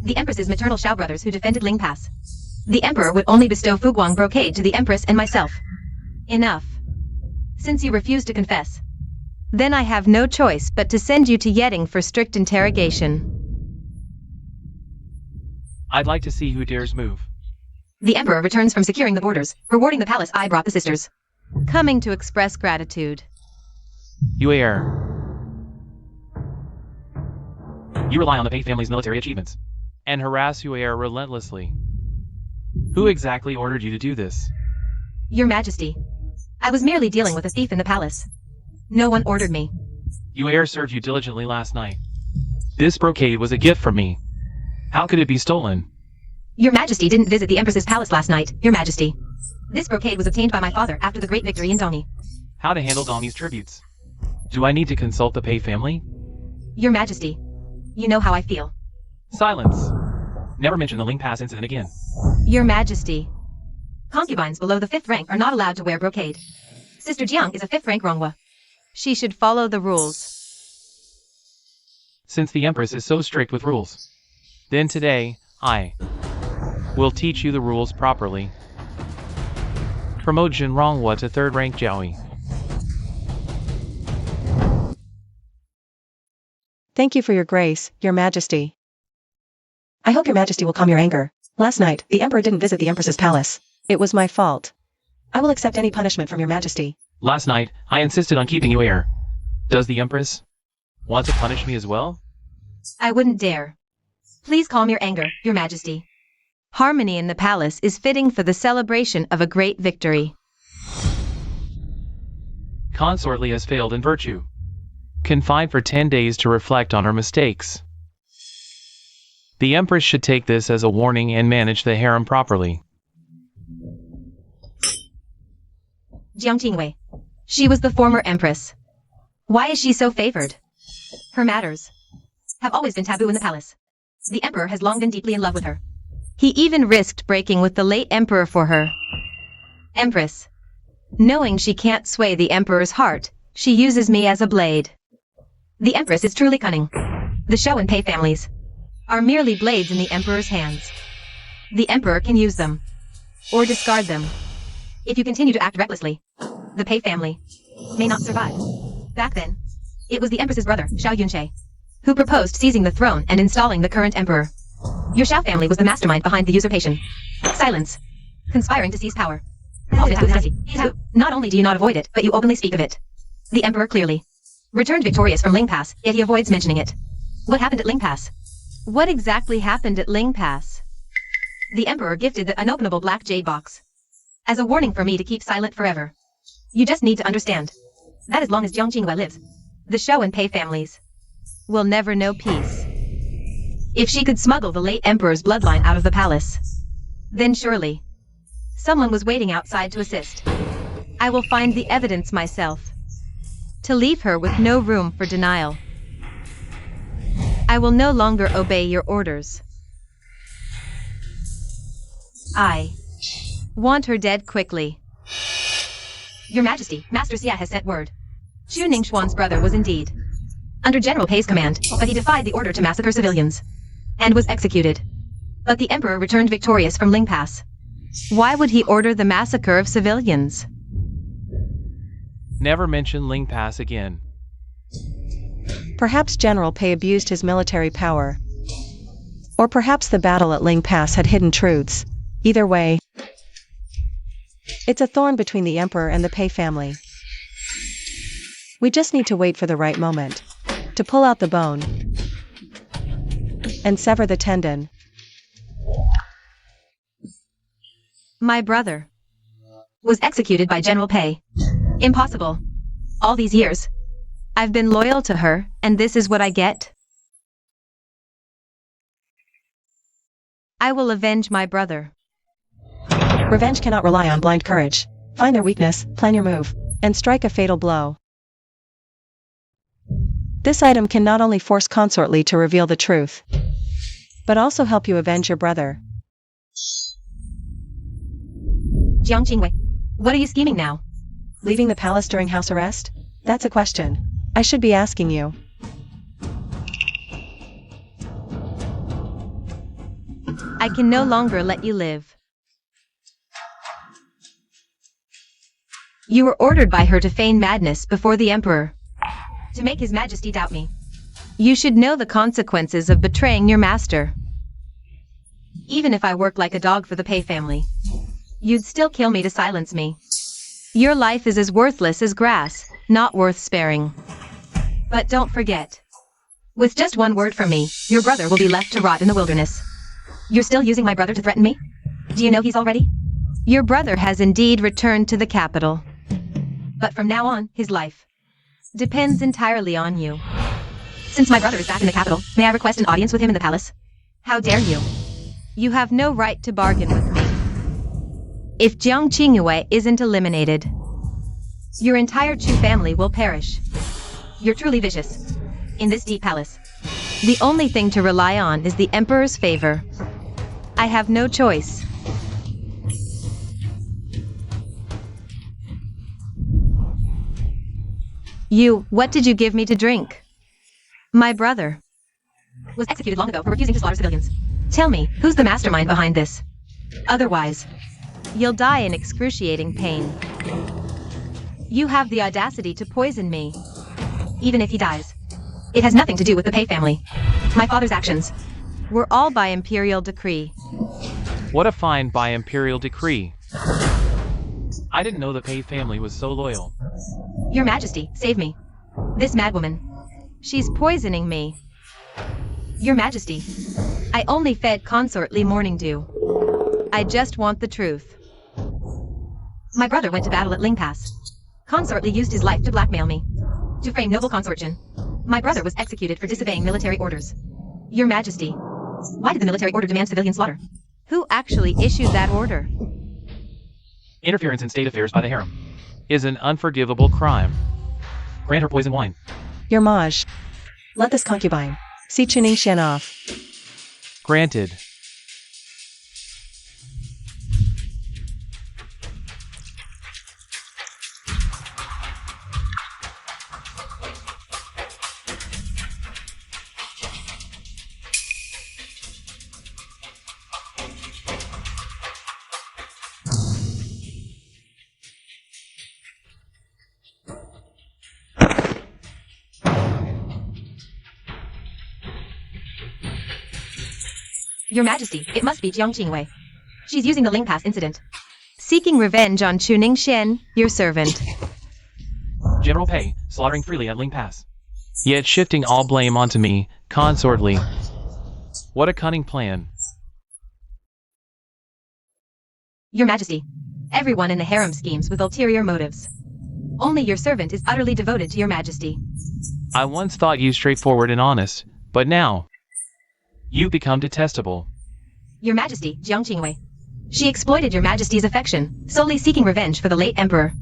the Empress's maternal Shao brothers who defended Ling Pass. The Emperor would only bestow Fuguang brocade to the Empress and myself. Enough. Since you refuse to confess, then I have no choice but to send you to Yeding for strict interrogation. I'd like to see who dares move. The Emperor returns from securing the borders, rewarding the palace I brought the sisters. Coming to express gratitude. You err. You rely on the Pei family's military achievements and harass Yuer relentlessly. Who exactly ordered you to do this? Your Majesty, I was merely dealing with a thief in the palace. No one ordered me. Yuer served you diligently last night. This brocade was a gift from me. How could it be stolen? Your Majesty didn't visit the Empress's palace last night, Your Majesty. This brocade was obtained by my father after the great victory in Doni. How to handle Doni's tributes? Do I need to consult the Pei family? Your Majesty, you know how I feel. Silence. Never mention the Ling Pass incident again. Your Majesty, concubines below the 5th rank are not allowed to wear brocade. Sister Jiang is a 5th rank Ronghua. She should follow the rules. Since the Empress is so strict with rules, then today, I will teach you the rules properly. Promote Jin Ronghua to 3rd rank Jiaoyi. Thank you for your grace, Your Majesty. I hope Your Majesty will calm your anger. Last night, the Emperor didn't visit the Empress's palace. It was my fault. I will accept any punishment from Your Majesty. Last night, I insisted on keeping you here. Does the Empress want to punish me as well? I wouldn't dare. Please calm your anger, Your Majesty. Harmony in the palace is fitting for the celebration of a great victory. Consort Li has failed in virtue. Confined for 10 days to reflect on her mistakes. The Empress should take this as a warning and manage the harem properly. Jiang Qingwei. She was the former Empress. Why is she so favored? Her matters have always been taboo in the palace. The Emperor has long been deeply in love with her. He even risked breaking with the late Emperor for her. Empress. Knowing she can't sway the Emperor's heart, she uses me as a blade. The Empress is truly cunning. The Shou and Pei families are merely blades in the Emperor's hands. The Emperor can use them, or discard them. If you continue to act recklessly, the Pei family may not survive. Back then, it was the Empress's brother, Xiao Yunche, who proposed seizing the throne and installing the current Emperor. Your Xiao family was the mastermind behind the usurpation. Silence. Conspiring to seize power. Not only do you not avoid it, but you openly speak of it. The Emperor clearly returned victorious from Ling Pass, yet he avoids mentioning it. What happened at Ling Pass? What exactly happened at Ling Pass? The Emperor gifted the unopenable black jade box as a warning for me to keep silent forever. You just need to understand that as long as Jiang Qingwei lives, the Shou and Pei families will never know peace. If she could smuggle the late Emperor's bloodline out of the palace, then surely someone was waiting outside to assist. I will find the evidence myself, to leave her with no room for denial. I will no longer obey your orders. I want her dead quickly. Your Majesty, Master Xia has sent word. Xu Ningxuan's brother was indeed under General Pei's command, but he defied the order to massacre civilians and was executed. But the Emperor returned victorious from Ling Pass. Why would he order the massacre of civilians? Never mention Ling Pass again. Perhaps General Pei abused his military power. Or perhaps the battle at Ling Pass had hidden truths. Either way, it's a thorn between the Emperor and the Pei family. We just need to wait for the right moment to pull out the bone and sever the tendon. My brother was executed by General Pei. Impossible. All these years, I've been loyal to her, and this is what I get? I will avenge my brother. Revenge cannot rely on blind courage. Find their weakness, plan your move, and strike a fatal blow. This item can not only force Consortly to reveal the truth, but also help you avenge your brother. Jiang Qingwei, what are you scheming now? Leaving the palace during house arrest? That's a question I should be asking you. I can no longer let you live. You were ordered by her to feign madness before the Emperor, to make His Majesty doubt me. You should know the consequences of betraying your master. Even if I worked like a dog for the Pei family, you'd still kill me to silence me. Your life is as worthless as grass, not worth sparing. But don't forget, with just one word from me, your brother will be left to rot in the wilderness. You're still using my brother to threaten me? Do you know he's already? Your brother has indeed returned to the capital. But from now on, his life depends entirely on you. Since my brother is back in the capital, may I request an audience with him in the palace? How dare you? You have no right to bargain with me. If Jiang Qingyue isn't eliminated, your entire Chu family will perish. You're truly vicious. In this deep palace, the only thing to rely on is the Emperor's favor. I have no choice. What did you give me to drink? My brother was executed long ago for refusing to slaughter civilians. Tell me, who's the mastermind behind this? Otherwise, you'll die in excruciating pain. You have the audacity to poison me. Even if he dies, it has nothing to do with the Pei family. My father's actions were all by Imperial decree. What a fine by Imperial decree. I didn't know the Pei family was so loyal. Your Majesty, save me. This madwoman, she's poisoning me. Your Majesty, I only fed Consortly morning dew. I just want the truth. My brother went to battle at Ling Pass. Consortly used his life to blackmail me. To frame noble consortion, my brother was executed for disobeying military orders. Your Majesty, why did the military order demand civilian slaughter? Who actually issued that order? Interference in state affairs by the harem is an unforgivable crime. Grant her poison wine. Your Maj, let this concubine see Chuning Xian off. Granted. Your Majesty, it must be Jiang Qingwei. She's using the Ling Pass incident, seeking revenge on Chuning Xian, your servant. General Pei, slaughtering freely at Ling Pass. Yet shifting all blame onto me, Consortly. What a cunning plan. Your Majesty, everyone in the harem schemes with ulterior motives. Only your servant is utterly devoted to your Majesty. I once thought you straightforward and honest, but now you become detestable. Your Majesty, Jiang Qingwei. She exploited your Majesty's affection, solely seeking revenge for the late Emperor.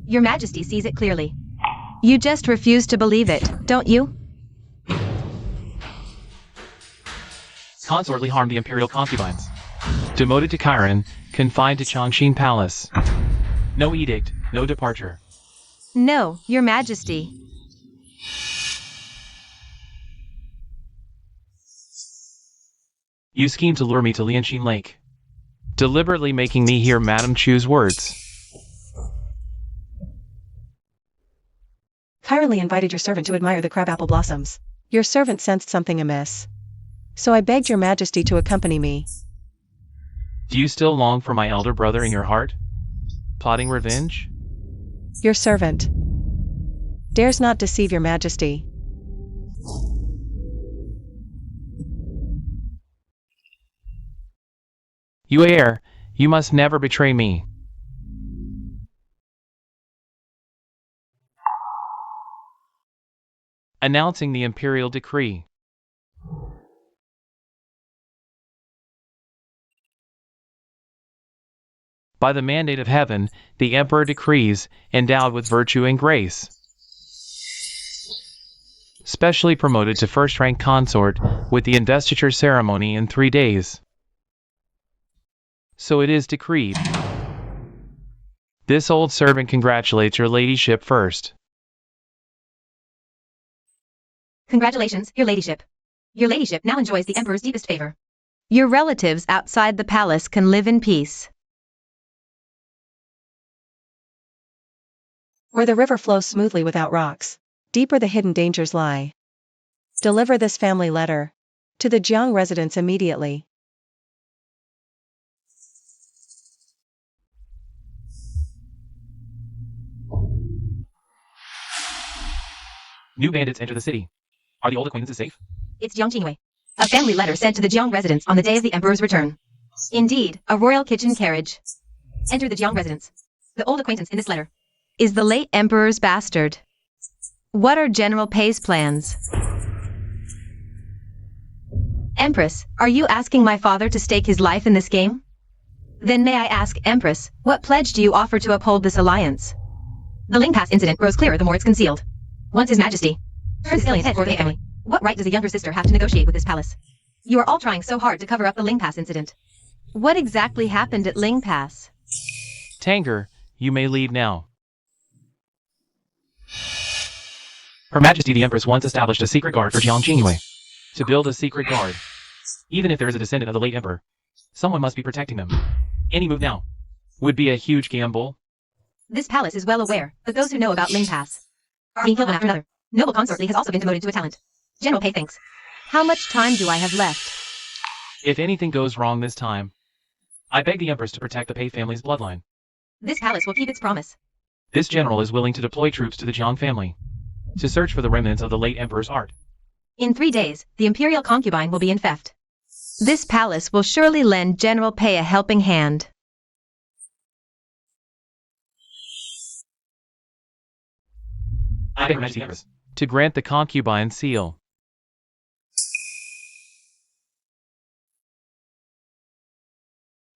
Your Majesty sees it clearly. You just refuse to believe it, don't you? Consortly harmed the Imperial concubines. Demoted to Chiron, confined to Chongqing Palace. No edict, no departure. No, your Majesty. You schemed to lure me to Lianxin Lake, deliberately making me hear Madame Chu's words. Chiron invited your servant to admire the crabapple blossoms. Your servant sensed something amiss, so I begged your Majesty to accompany me. Do you still long for my elder brother in your heart? Plotting revenge? Your servant dares not deceive your Majesty. You heir, you must never betray me. Announcing the Imperial decree. By the mandate of heaven, the emperor decrees, endowed with virtue and grace, specially promoted to first-rank consort with the investiture ceremony in 3 days. So it is decreed. This old servant congratulates your ladyship first. Congratulations, your ladyship. Your ladyship now enjoys the emperor's deepest favor. Your relatives outside the palace can live in peace. Where the river flows smoothly without rocks, deeper the hidden dangers lie. Deliver this family letter to the Jiang residence immediately. New bandits enter the city. Are the old acquaintances safe? It's Jiang Qingwei. A family letter sent to the Jiang residence on the day of the emperor's return. Indeed, a royal kitchen carriage. Enter the Jiang residence. The old acquaintance in this letter is the late emperor's bastard. What are General Pei's plans? Empress, are you asking my father to stake his life in this game? Then may I ask, Empress, what pledge do you offer to uphold this alliance? The Ling Pass incident grows clearer the more it's concealed. Once His Majesty turns his alien head for the family, what right does the younger sister have to negotiate with this palace? You are all trying so hard to cover up the Ling Pass incident. What exactly happened at Ling Pass? Tanger, you may leave now. Her Majesty the Empress once established a secret guard for Jiang Qingwei. To build a secret guard, even if there is a descendant of the late emperor, someone must be protecting them. Any move now would be a huge gamble. This palace is well aware, but those who know about Ling Pass are being killed one after another. Noble Consort Lee has also been demoted to a talent. General Pei thinks. How much time do I have left? If anything goes wrong this time, I beg the Empress to protect the Pei family's bloodline. This palace will keep its promise. This general is willing to deploy troops to the Jiang family to search for the remnants of the late emperor's art. In 3 days, the Imperial concubine will be in theft. This palace will surely lend General Pei a helping hand. I beg Her Majesty the Empress to grant the concubine seal.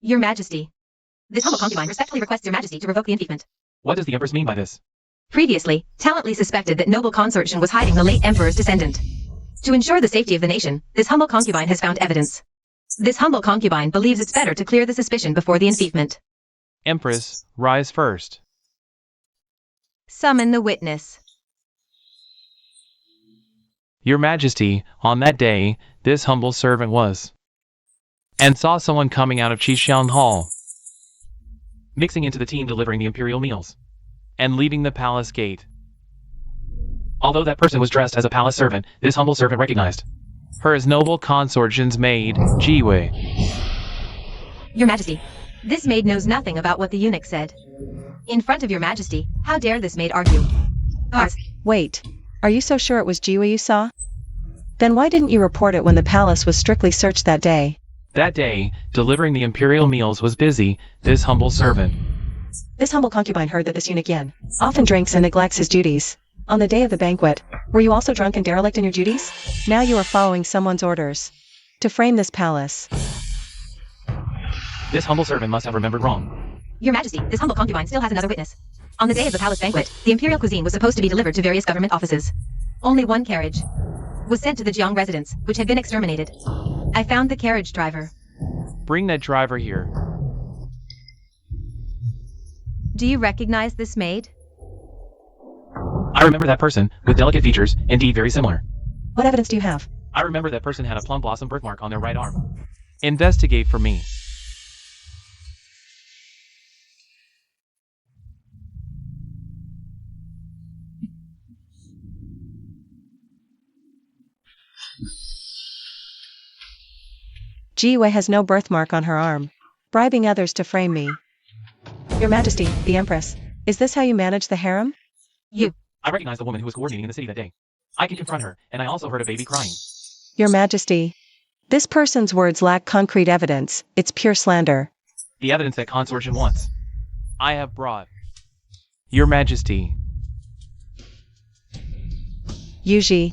Your Majesty. This humble concubine respectfully requests Your Majesty to revoke the enfeoffment. What does the Empress mean by this? Previously, Talently suspected that Noble Consortium was hiding the late emperor's descendant. To ensure the safety of the nation, this humble concubine has found evidence. This humble concubine believes it's better to clear the suspicion before the enfeoffment. Empress, rise first. Summon the witness. Your Majesty, on that day, this humble servant was and saw someone coming out of Qishan Hall, mixing into the team delivering the imperial meals, and leaving the palace gate. Although that person was dressed as a palace servant, this humble servant recognized her as noble consortion's maid, Jiwei. Your Majesty, this maid knows nothing about what the eunuch said. In front of Your Majesty, how dare this maid argue? Pause. Wait, are you so sure it was Jiwei you saw? Then why didn't you report it when the palace was strictly searched that day? That day, delivering the imperial meals was busy, this humble servant. This humble concubine heard that this eunuch Yin often drinks and neglects his duties. On the day of the banquet, were you also drunk and derelict in your duties? Now you are following someone's orders to frame this palace. This humble servant must have remembered wrong. Your Majesty, this humble concubine still has another witness. On the day of the palace banquet, the imperial cuisine was supposed to be delivered to various government offices. Only one carriage was sent to the Jiang residence, which had been exterminated. I found the carriage driver. Bring that driver here. Do you recognize this maid? I remember that person, with delicate features, indeed very similar. What evidence do you have? I remember that person had a plum blossom birthmark on their right arm. Investigate for me. Jiwei has no birthmark on her arm, bribing others to frame me. Your Majesty, the Empress, is this how you manage the harem? I recognize the woman who was coordinating in the city that day. I can confront her, and I also heard a baby crying. Your Majesty, this person's words lack concrete evidence, it's pure slander. The evidence that consortium wants, I have brought. Your Majesty. Yuji,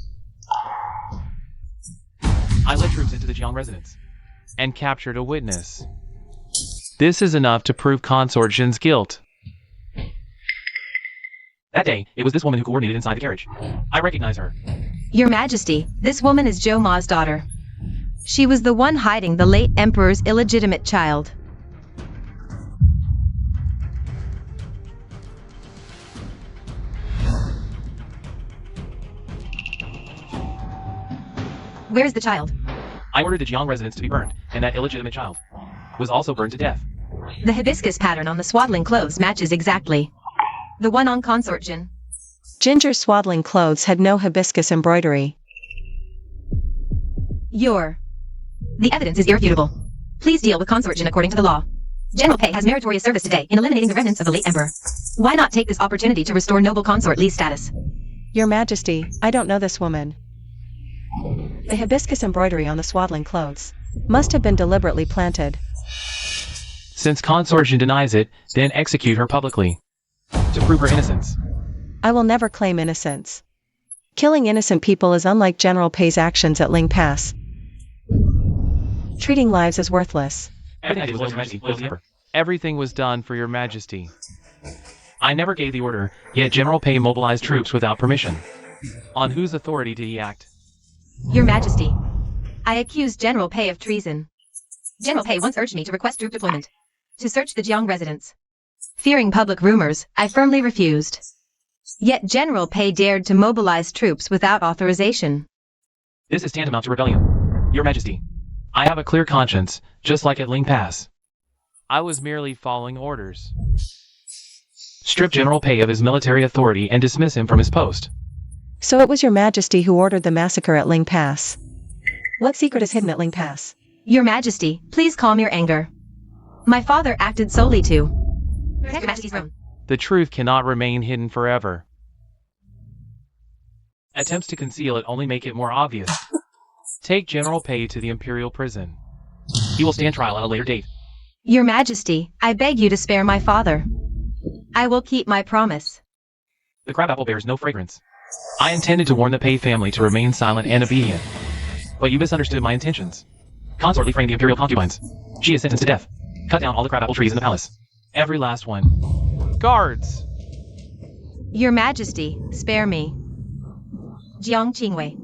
I led troops into the Jiang residence and captured a witness. This is enough to prove Consort Jin's guilt. That day, it was this woman who coordinated inside the carriage. I recognize her. Your Majesty, this woman is Zhou Ma's daughter. She was the one hiding the late Emperor's illegitimate child. Where's the child? I ordered the Jiang residence to be burned, and that illegitimate child was also burned to death. The hibiscus pattern on the swaddling clothes matches exactly the one on Consort Jin. Ginger's swaddling clothes had no hibiscus embroidery. The evidence is irrefutable. Please deal with Consort Jin according to the law. General Pei has meritorious service today in eliminating the remnants of the late Emperor. Why not take this opportunity to restore noble consort Li's status? Your Majesty, I don't know this woman. The hibiscus embroidery on the swaddling clothes must have been deliberately planted. Since Consort Jin denies it, then execute her publicly to prove her innocence. I will never claim innocence. Killing innocent people is unlike General Pei's actions at Ling Pass. Treating lives as worthless. Everything I did was loyal to Your Majesty, loyal to the Emperor. Everything was done for Your Majesty. I never gave the order, yet General Pei mobilized troops without permission. On whose authority did he act? Your Majesty, I accuse General Pei of treason. General Pei once urged me to request troop deployment to search the Jiang residence. Fearing public rumors, I firmly refused. Yet General Pei dared to mobilize troops without authorization. This is tantamount to rebellion. Your Majesty, I have a clear conscience, just like at Ling Pass. I was merely following orders. Strip General Pei of his military authority and dismiss him from his post. So it was Your Majesty who ordered the massacre at Ling Pass. What secret is hidden at Ling Pass? Your Majesty, please calm your anger. My father acted solely to protect Your Majesty's throne. The truth cannot remain hidden forever. Attempts to conceal it only make it more obvious. Take General Pei to the Imperial prison. He will stand trial at a later date. Your Majesty, I beg you to spare my father. I will keep my promise. The crabapple bears no fragrance. I intended to warn the Pei family to remain silent and obedient. But you misunderstood my intentions. Consort Li framed the Imperial concubines. She is sentenced to death. Cut down all the crabapple trees in the palace. Every last one. Guards! Your Majesty, spare me. Jiang Qingwei.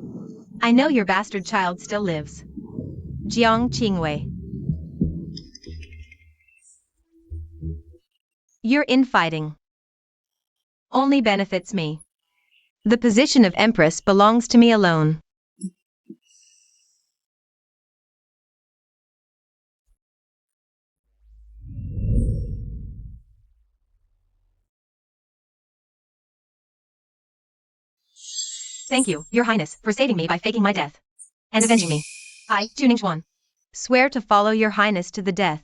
I know your bastard child still lives. Jiang Qingwei. Your infighting only benefits me. The position of Empress belongs to me alone. Thank you, Your Highness, for saving me by faking my death and avenging me. I, Zhu Ningxuan, swear to follow Your Highness to the death.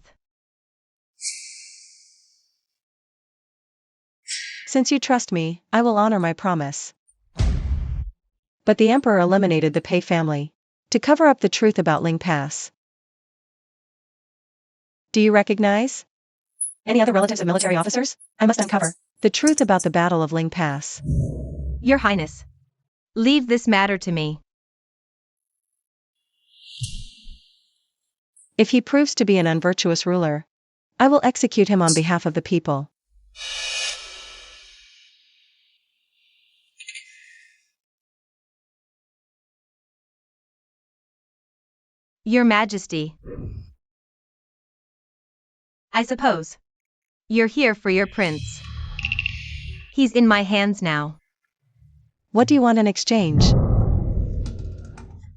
Since you trust me, I will honor my promise. But the Emperor eliminated the Pei family to cover up the truth about Ling Pass. Do you recognize any other relatives of military officers? I must uncover the truth about the Battle of Ling Pass. Your Highness, leave this matter to me. If he proves to be an unvirtuous ruler, I will execute him on behalf of the people. Your Majesty, I suppose you're here for your prince. He's in my hands now. What do you want in exchange?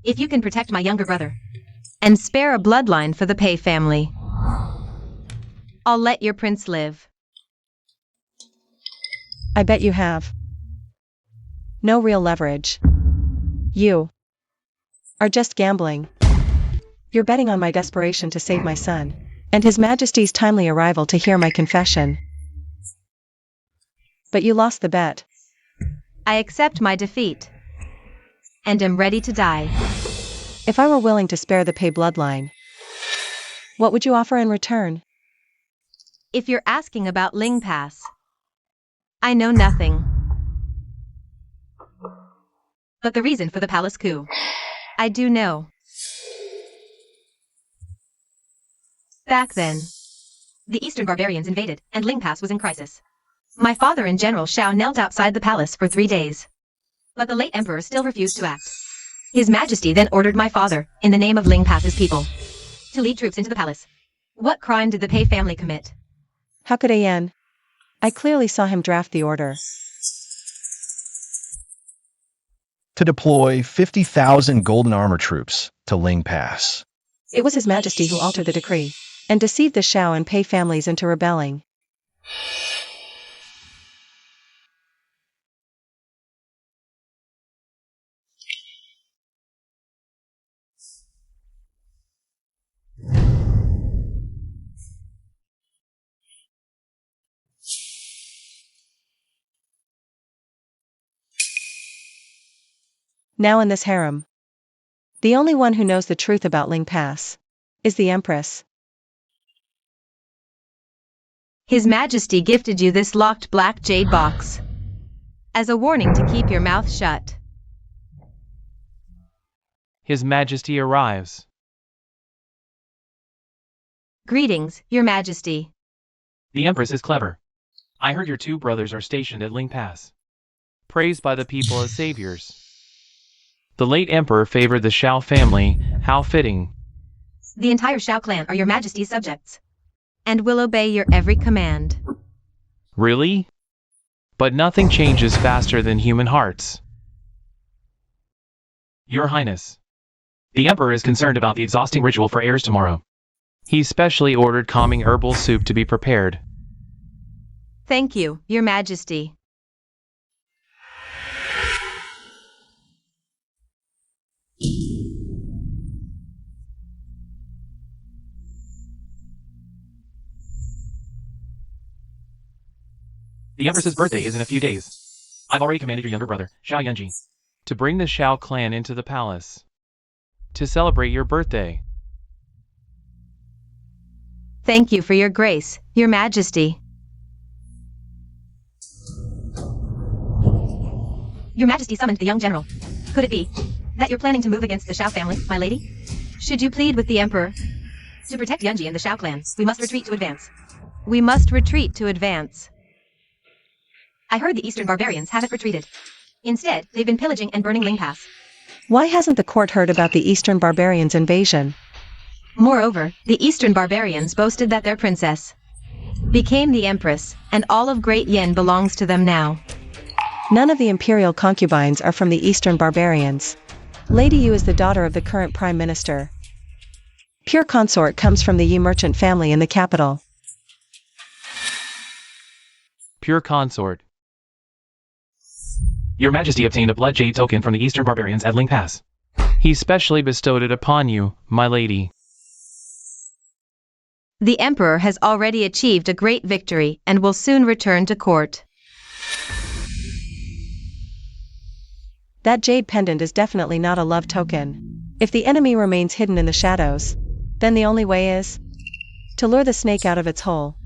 If you can protect my younger brother and spare a bloodline for the Pei family, I'll let your prince live. I bet you have no real leverage. You are just gambling. You're betting on my desperation to save my son, and His Majesty's timely arrival to hear my confession. But you lost the bet. I accept my defeat, and am ready to die. If I were willing to spare the Pei bloodline, what would you offer in return? If you're asking about Ling Pass, I know nothing. But the reason for the palace coup, I do know. Back then, The Eastern barbarians invaded, and Ling Pass was in crisis. My father and General Shao knelt outside the palace for 3 days. But the late emperor still refused to act. His Majesty then ordered my father, in the name of Ling Pass's people, to lead troops into the palace. What crime did the Pei family commit? How could An? I clearly saw him draft the order. To deploy 50,000 golden armor troops to Ling Pass. It was His Majesty who altered the decree, and deceived the Shao and Pei families into rebelling. Now in this harem, the only one who knows the truth about Ling Pass is the Empress. His Majesty gifted you this locked black jade box as a warning to keep your mouth shut. His Majesty arrives. Greetings, Your Majesty. The Empress is clever. I heard your 2 brothers are stationed at Ling Pass, praised by the people as saviors. The late emperor favored the Shao family. How fitting. The entire Shao clan are Your Majesty's subjects, and will obey your every command. Really? But nothing changes faster than human hearts. Your Highness, the emperor is concerned about the exhausting ritual for heirs tomorrow. He specially ordered calming herbal soup to be prepared. Thank you, Your Majesty. The Empress's birthday is in a few days. I've already commanded your younger brother, Xiao Yunji, to bring the Shao clan into the palace to celebrate your birthday. Thank you for your grace, Your Majesty. Your Majesty summoned the young general. Could it be that you're planning to move against the Shao family, my lady? Should you plead with the emperor? To protect Yunji and the Shao clan, we must retreat to advance. We must retreat to advance. I heard the Eastern barbarians haven't retreated. Instead, they've been pillaging and burning Ling Pass. Why hasn't the court heard about the Eastern barbarians' invasion? Moreover, the Eastern barbarians boasted that their princess became the Empress, and all of Great Yin belongs to them now. None of the Imperial concubines are from the Eastern barbarians. Lady Yu is the daughter of the current Prime Minister. Pure consort comes from the Yi merchant family in the capital. Pure consort. Your Majesty obtained a blood jade token from the Eastern barbarians at Ling Pass. He specially bestowed it upon you, my lady. The Emperor has already achieved a great victory and will soon return to court. That jade pendant is definitely not a love token. If the enemy remains hidden in the shadows, then the only way is to lure the snake out of its hole.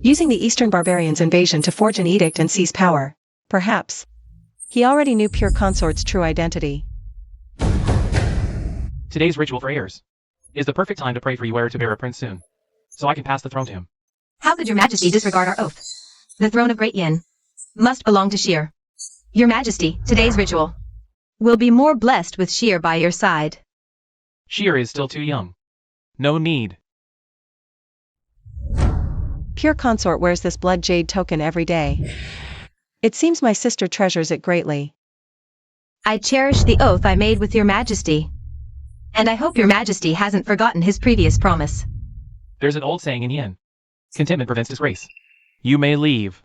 Using the Eastern barbarians' invasion to forge an edict and seize power. Perhaps. He already knew Pure Consort's true identity. Today's ritual for heirs is the perfect time to pray for you heir to bear a prince soon, so I can pass the throne to him. How could Your Majesty disregard our oath? The throne of Great Yin must belong to Sheer. Your Majesty, today's ritual will be more blessed with Sheer by your side. Sheer is still too young. No need. Pure Consort wears this blood jade token every day. It seems my sister treasures it greatly. I cherish the oath I made with Your Majesty, and I hope Your Majesty hasn't forgotten his previous promise. There's an old saying in Yin. Contentment prevents disgrace. You may leave.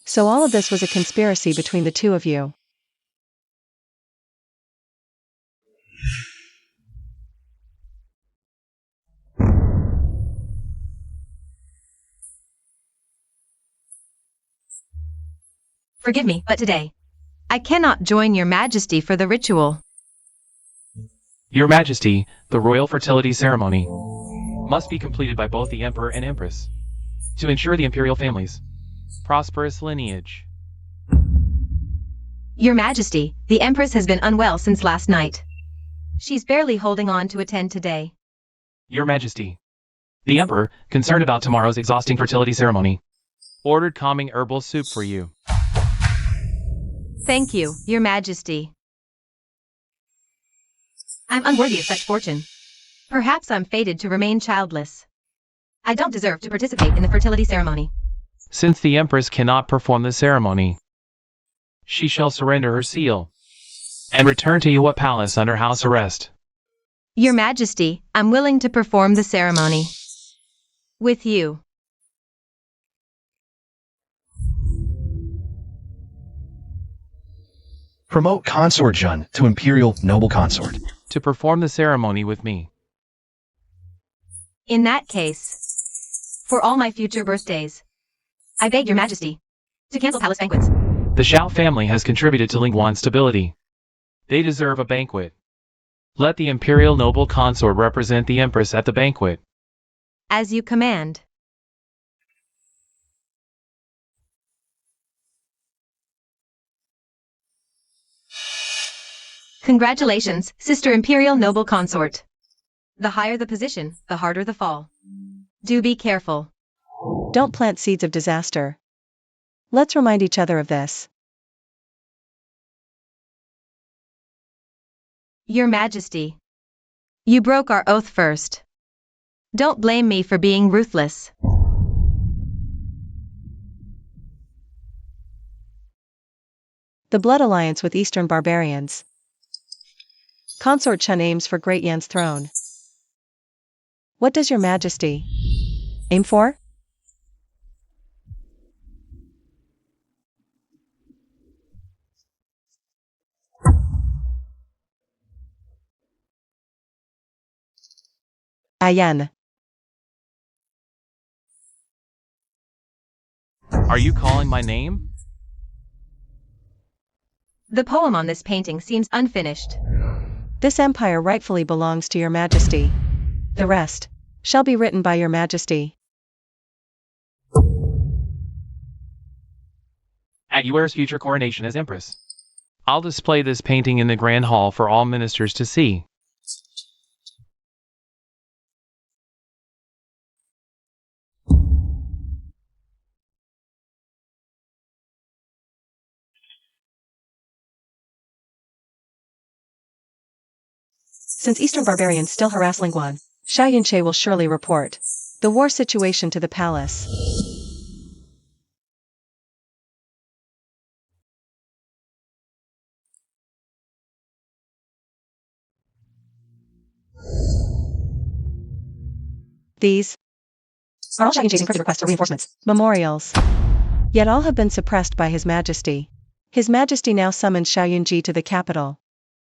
So all of this was a conspiracy between the two of you. Forgive me, but today I cannot join Your Majesty for the ritual. Your Majesty, the royal fertility ceremony must be completed by both the Emperor and Empress to ensure the Imperial family's prosperous lineage. Your Majesty, the Empress has been unwell since last night. She's barely holding on to attend today. Your Majesty. The Emperor, concerned about tomorrow's exhausting fertility ceremony, ordered calming herbal soup for you. Thank you, Your Majesty. I'm unworthy of such fortune. Perhaps I'm fated to remain childless. I don't deserve to participate in the fertility ceremony. Since the Empress cannot perform the ceremony, she shall surrender her seal and return to Yuwa Palace under house arrest. Your Majesty, I'm willing to perform the ceremony with you. Promote Consort Jun to Imperial Noble Consort. To perform the ceremony with me. In that case, for all my future birthdays, I beg Your Majesty to cancel palace banquets. The Xiao family has contributed to Ling stability. They deserve a banquet. Let the Imperial Noble Consort represent the Empress at the banquet. As you command. Congratulations, Sister Imperial Noble Consort. The higher the position, the harder the fall. Do be careful. Don't plant seeds of disaster. Let's remind each other of this. Your Majesty. You broke our oath first. Don't blame me for being ruthless. The blood alliance with Eastern barbarians. Consort Chun aims for Great Yan's throne. What does Your Majesty aim for? Ayan. Are you calling my name? The poem on this painting seems unfinished. This empire rightfully belongs to Your Majesty. The rest shall be written by Your Majesty. At Yuer's future coronation as Empress, I'll display this painting in the Grand Hall for all ministers to see. Since Eastern barbarians still harass Lingguan, Xiao Yunche will surely report the war situation to the palace. These are all Xiao Yunche's encrypted requests for reinforcements, memorials. Yet all have been suppressed by His Majesty. His Majesty now summons Xiao Yunji to the capital.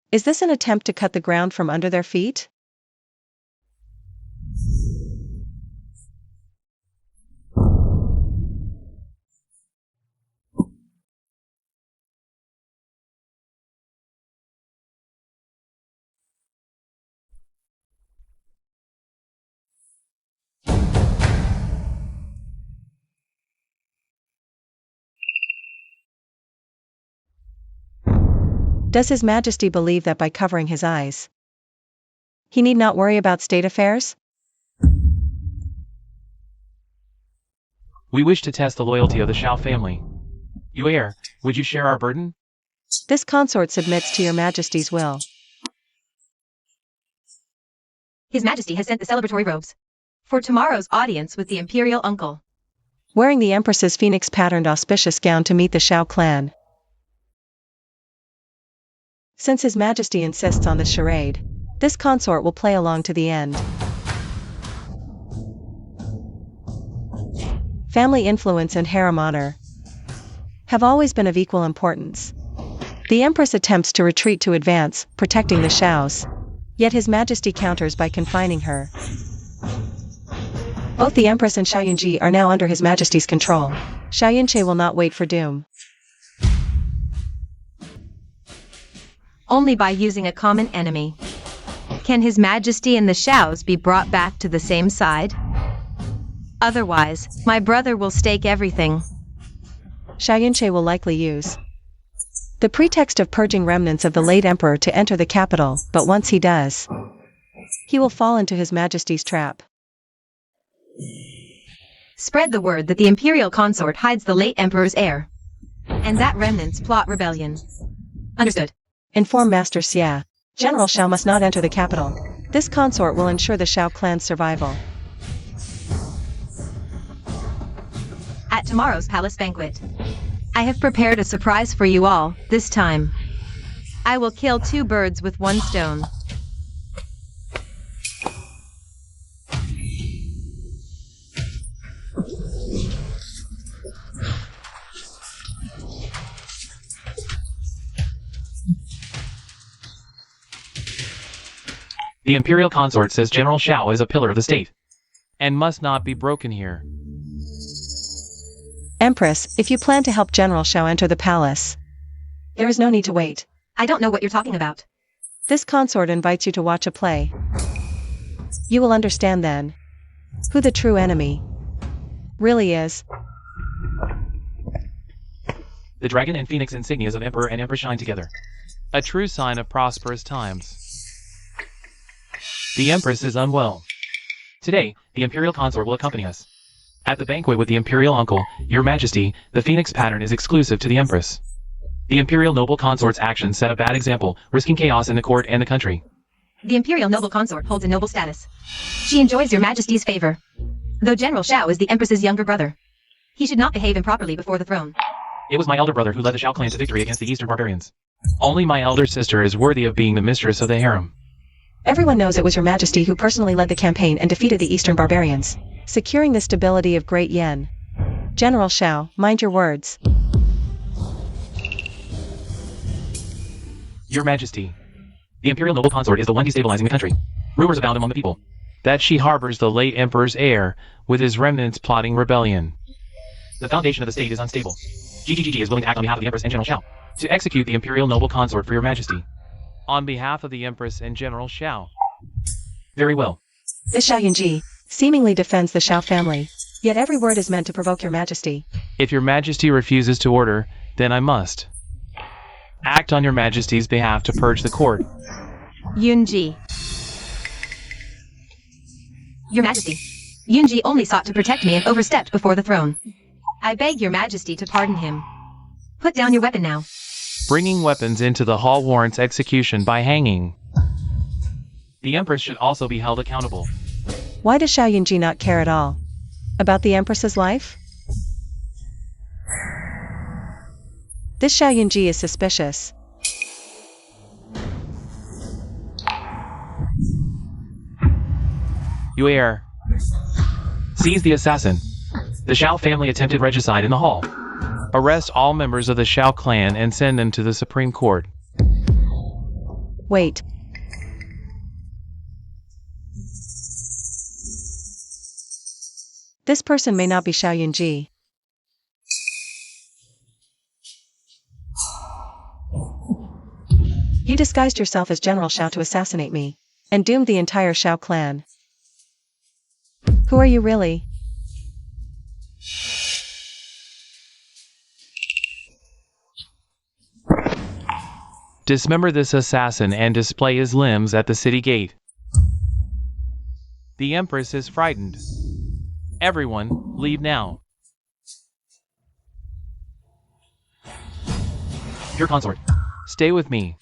Is this an attempt to cut the ground from under their feet? Does His Majesty believe that by covering his eyes, he need not worry about state affairs? We wish to test the loyalty of the Xiao family. Yuer, would you share our burden? This consort submits to Your Majesty's will. His Majesty has sent the celebratory robes for tomorrow's audience with the Imperial uncle. Wearing the Empress's phoenix-patterned auspicious gown to meet the Xiao clan. Since His Majesty insists on this charade, this consort will play along to the end. Family influence and harem honor have always been of equal importance. The Empress attempts to retreat to advance, protecting the Xiaos, yet His Majesty counters by confining her. Both the Empress and Xiao Yunji are now under His Majesty's control. Xiao Yunche will not wait for doom. Only by using a common enemy can His Majesty and the Xiaos be brought back to the same side. Otherwise, my brother will stake everything. Xiao Yunche will likely use the pretext of purging remnants of the late emperor to enter the capital, but once he does, He will fall into His Majesty's trap. Spread the word that the Imperial consort hides the late Emperor's heir, and that remnants plot rebellion. Understood. Inform Master Xia. General Shao must not enter the capital. This consort will ensure the Shao clan's survival. At tomorrow's palace banquet, I have prepared a surprise for you all. This time, I will kill 2 birds with 1 stone. The Imperial consort says General Shao is a pillar of the state, and must not be broken here. Empress, if you plan to help General Shao enter the palace, there is no need to wait. I don't know what you're talking about. This consort invites you to watch a play. You will understand then who the true enemy really is. The dragon and phoenix insignias of Emperor and Empress shine together, a true sign of prosperous times. The Empress is unwell. Today, the Imperial consort will accompany us. At the banquet with the Imperial uncle, Your Majesty, the phoenix pattern is exclusive to the Empress. The Imperial noble consort's actions set a bad example, risking chaos in the court and the country. The Imperial noble consort holds a noble status. She enjoys Your Majesty's favor. Though General Shao is the Empress's younger brother, he should not behave improperly before the throne. It was my elder brother who led the Shao clan to victory against the Eastern barbarians. Only my elder sister is worthy of being the mistress of the harem. Everyone knows it was Your Majesty who personally led the campaign and defeated the Eastern barbarians, securing the stability of Great Yen. General Shao, mind your words. Your Majesty, the Imperial noble consort is the one destabilizing the country. Rumors abound among the people that she harbors the late Emperor's heir, with his remnants plotting rebellion. The foundation of the state is unstable. GGGG is willing to act on behalf of the Empress and General Shao to execute the Imperial noble consort for Your Majesty. On behalf of the Empress and General Shao. Very well. This Shao Yunji seemingly defends the Shao family, yet every word is meant to provoke Your Majesty. If Your Majesty refuses to order, then I must act on Your Majesty's behalf to purge the court. Yunji. Your Majesty, Yunji only sought to protect me and overstepped before the throne. I beg Your Majesty to pardon him. Put down your weapon now. Bringing weapons into the hall warrants execution by hanging. The Empress should also be held accountable. Why does Shao Yunji not care at all about the Empress's life? This Shao Yunji is suspicious. You heir. Seize the assassin. The Shao family attempted regicide in the hall. Arrest all members of the Shao clan and send them to the Supreme Court. Wait. This person may not be Shao Yunji. You disguised yourself as General Shao to assassinate me, and doomed the entire Shao clan. Who are you really? Dismember this assassin and display his limbs at the city gate. The Empress is frightened. Everyone, leave now. Your consort, stay with me.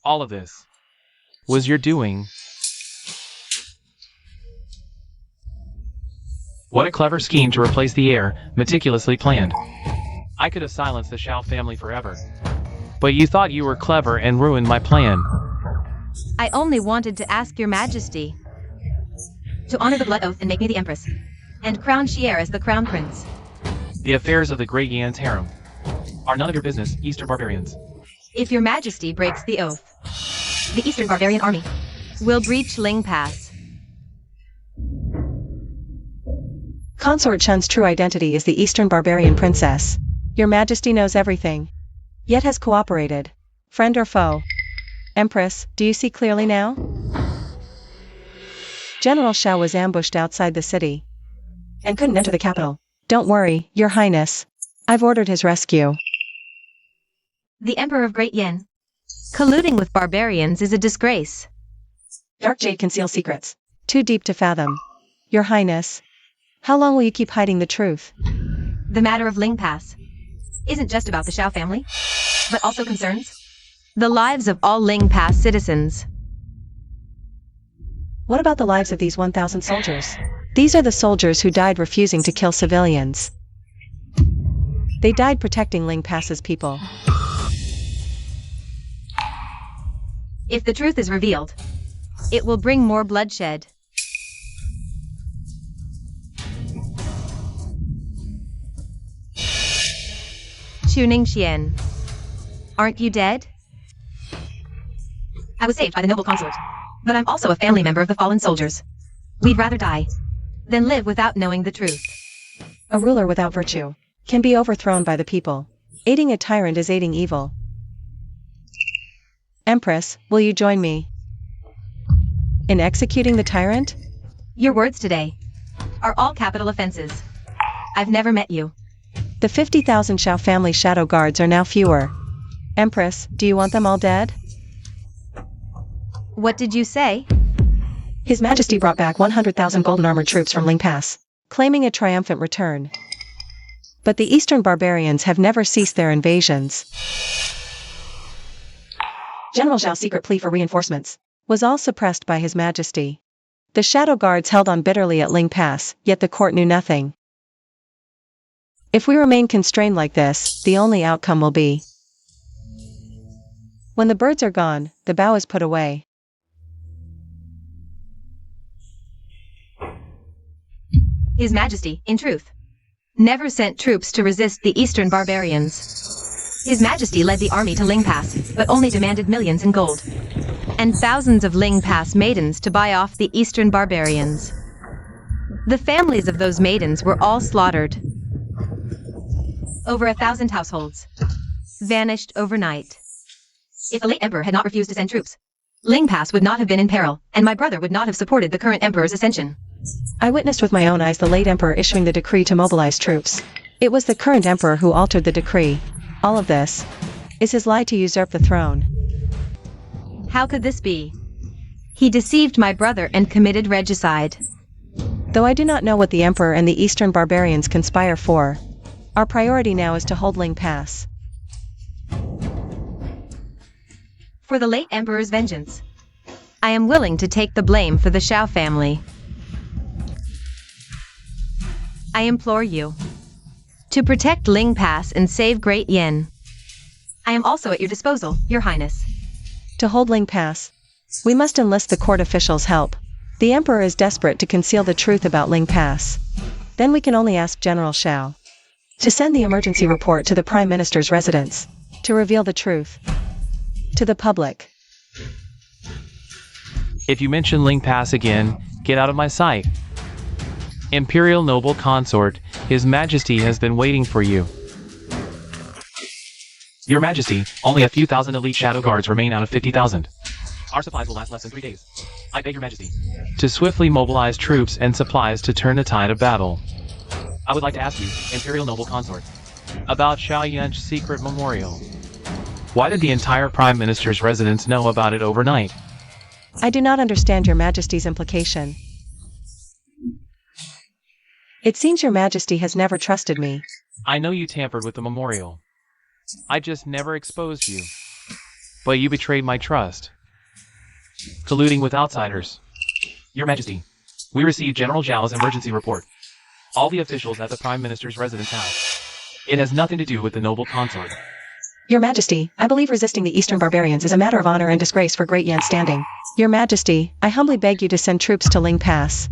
All of this was your doing. What a clever scheme to replace the heir, meticulously planned. I could have silenced the Shao family forever. But you thought you were clever and ruined my plan. I only wanted to ask Your Majesty to honor the blood oath and make me the Empress, and crown Xier as the Crown Prince. The affairs of the Great Yan's harem are none of your business, Eastern barbarians. If Your Majesty breaks the oath, the Eastern barbarian army will breach Ling Pass. Consort Chun's true identity is the Eastern barbarian princess. Your Majesty knows everything, yet has cooperated. Friend or foe? Empress, do you see clearly now? General Shao was ambushed outside the city and couldn't enter the capital. Don't worry, Your Highness. I've ordered his rescue. The Emperor of Great Yen colluding with barbarians is a disgrace. Dark jade conceals secrets. Too deep to fathom. Your Highness. How long will you keep hiding the truth? The matter of Ling Pass isn't just about the Shao family, but also concerns the lives of all Ling Pass citizens. What about the lives of these 1,000 soldiers? These are the soldiers who died refusing to kill civilians. They died protecting Ling Pass's people. If the truth is revealed, it will bring more bloodshed. Xian, aren't you dead? I was saved by the noble consort, but I'm also a family member of the fallen soldiers. We'd rather die than live without knowing the truth. A ruler without virtue can be overthrown by the people. Aiding a tyrant is aiding evil. Empress, will you join me in executing the tyrant? Your words today are all capital offenses. I've never met you. The 50,000 Shao family shadow guards are now fewer. Empress, do you want them all dead? What did you say? His Majesty brought back 100,000 golden armored troops from Ling Pass, claiming a triumphant return. But the Eastern barbarians have never ceased their invasions. General Zhao's secret plea for reinforcements was all suppressed by His Majesty. The shadow guards held on bitterly at Ling Pass, yet the court knew nothing. If we remain constrained like this, the only outcome will be when the birds are gone, the bow is put away. His Majesty, in truth, never sent troops to resist the Eastern barbarians. His Majesty led the army to Ling Pass, but only demanded millions in gold and thousands of Ling Pass maidens to buy off the Eastern barbarians. The families of those maidens were all slaughtered. Over 1,000 households vanished overnight. If the late emperor had not refused to send troops, Ling Pass would not have been in peril, and my brother would not have supported the current emperor's ascension. I witnessed with my own eyes the late emperor issuing the decree to mobilize troops. It was the current emperor who altered the decree. All of this is his lie to usurp the throne. How could this be? He deceived my brother and committed regicide. Though I do not know what the emperor and the Eastern barbarians conspire for, our priority now is to hold Ling Pass. For the late emperor's vengeance, I am willing to take the blame for the Shao family. I implore you to protect Ling Pass and save Great Yin. I am also at your disposal, Your Highness. To hold Ling Pass, we must enlist the court officials' help. The emperor is desperate to conceal the truth about Ling Pass. Then we can only ask General Shao to send the emergency report to the Prime Minister's residence, to reveal the truth to the public. If you mention Ling Pass again, get out of my sight. Imperial noble consort, His Majesty has been waiting for you. Your Majesty, only a few thousand elite shadow guards remain out of 50,000. Our supplies will last less than 3 days. I beg Your Majesty to swiftly mobilize troops and supplies to turn the tide of battle. I would like to ask you, Imperial noble consort, about Shao Yun's secret memorial. Why did the entire Prime Minister's residence know about it overnight? I do not understand Your Majesty's implication. It seems Your Majesty has never trusted me. I know you tampered with the memorial. I just never exposed you. But you betrayed my trust, colluding with outsiders. Your Majesty, we received General Zhao's emergency report. All the officials at the Prime Minister's residence house. It has nothing to do with the noble consort. Your Majesty, I believe resisting the Eastern barbarians is a matter of honor and disgrace for Great Yan's standing. Your Majesty, I humbly beg you to send troops to Ling Pass.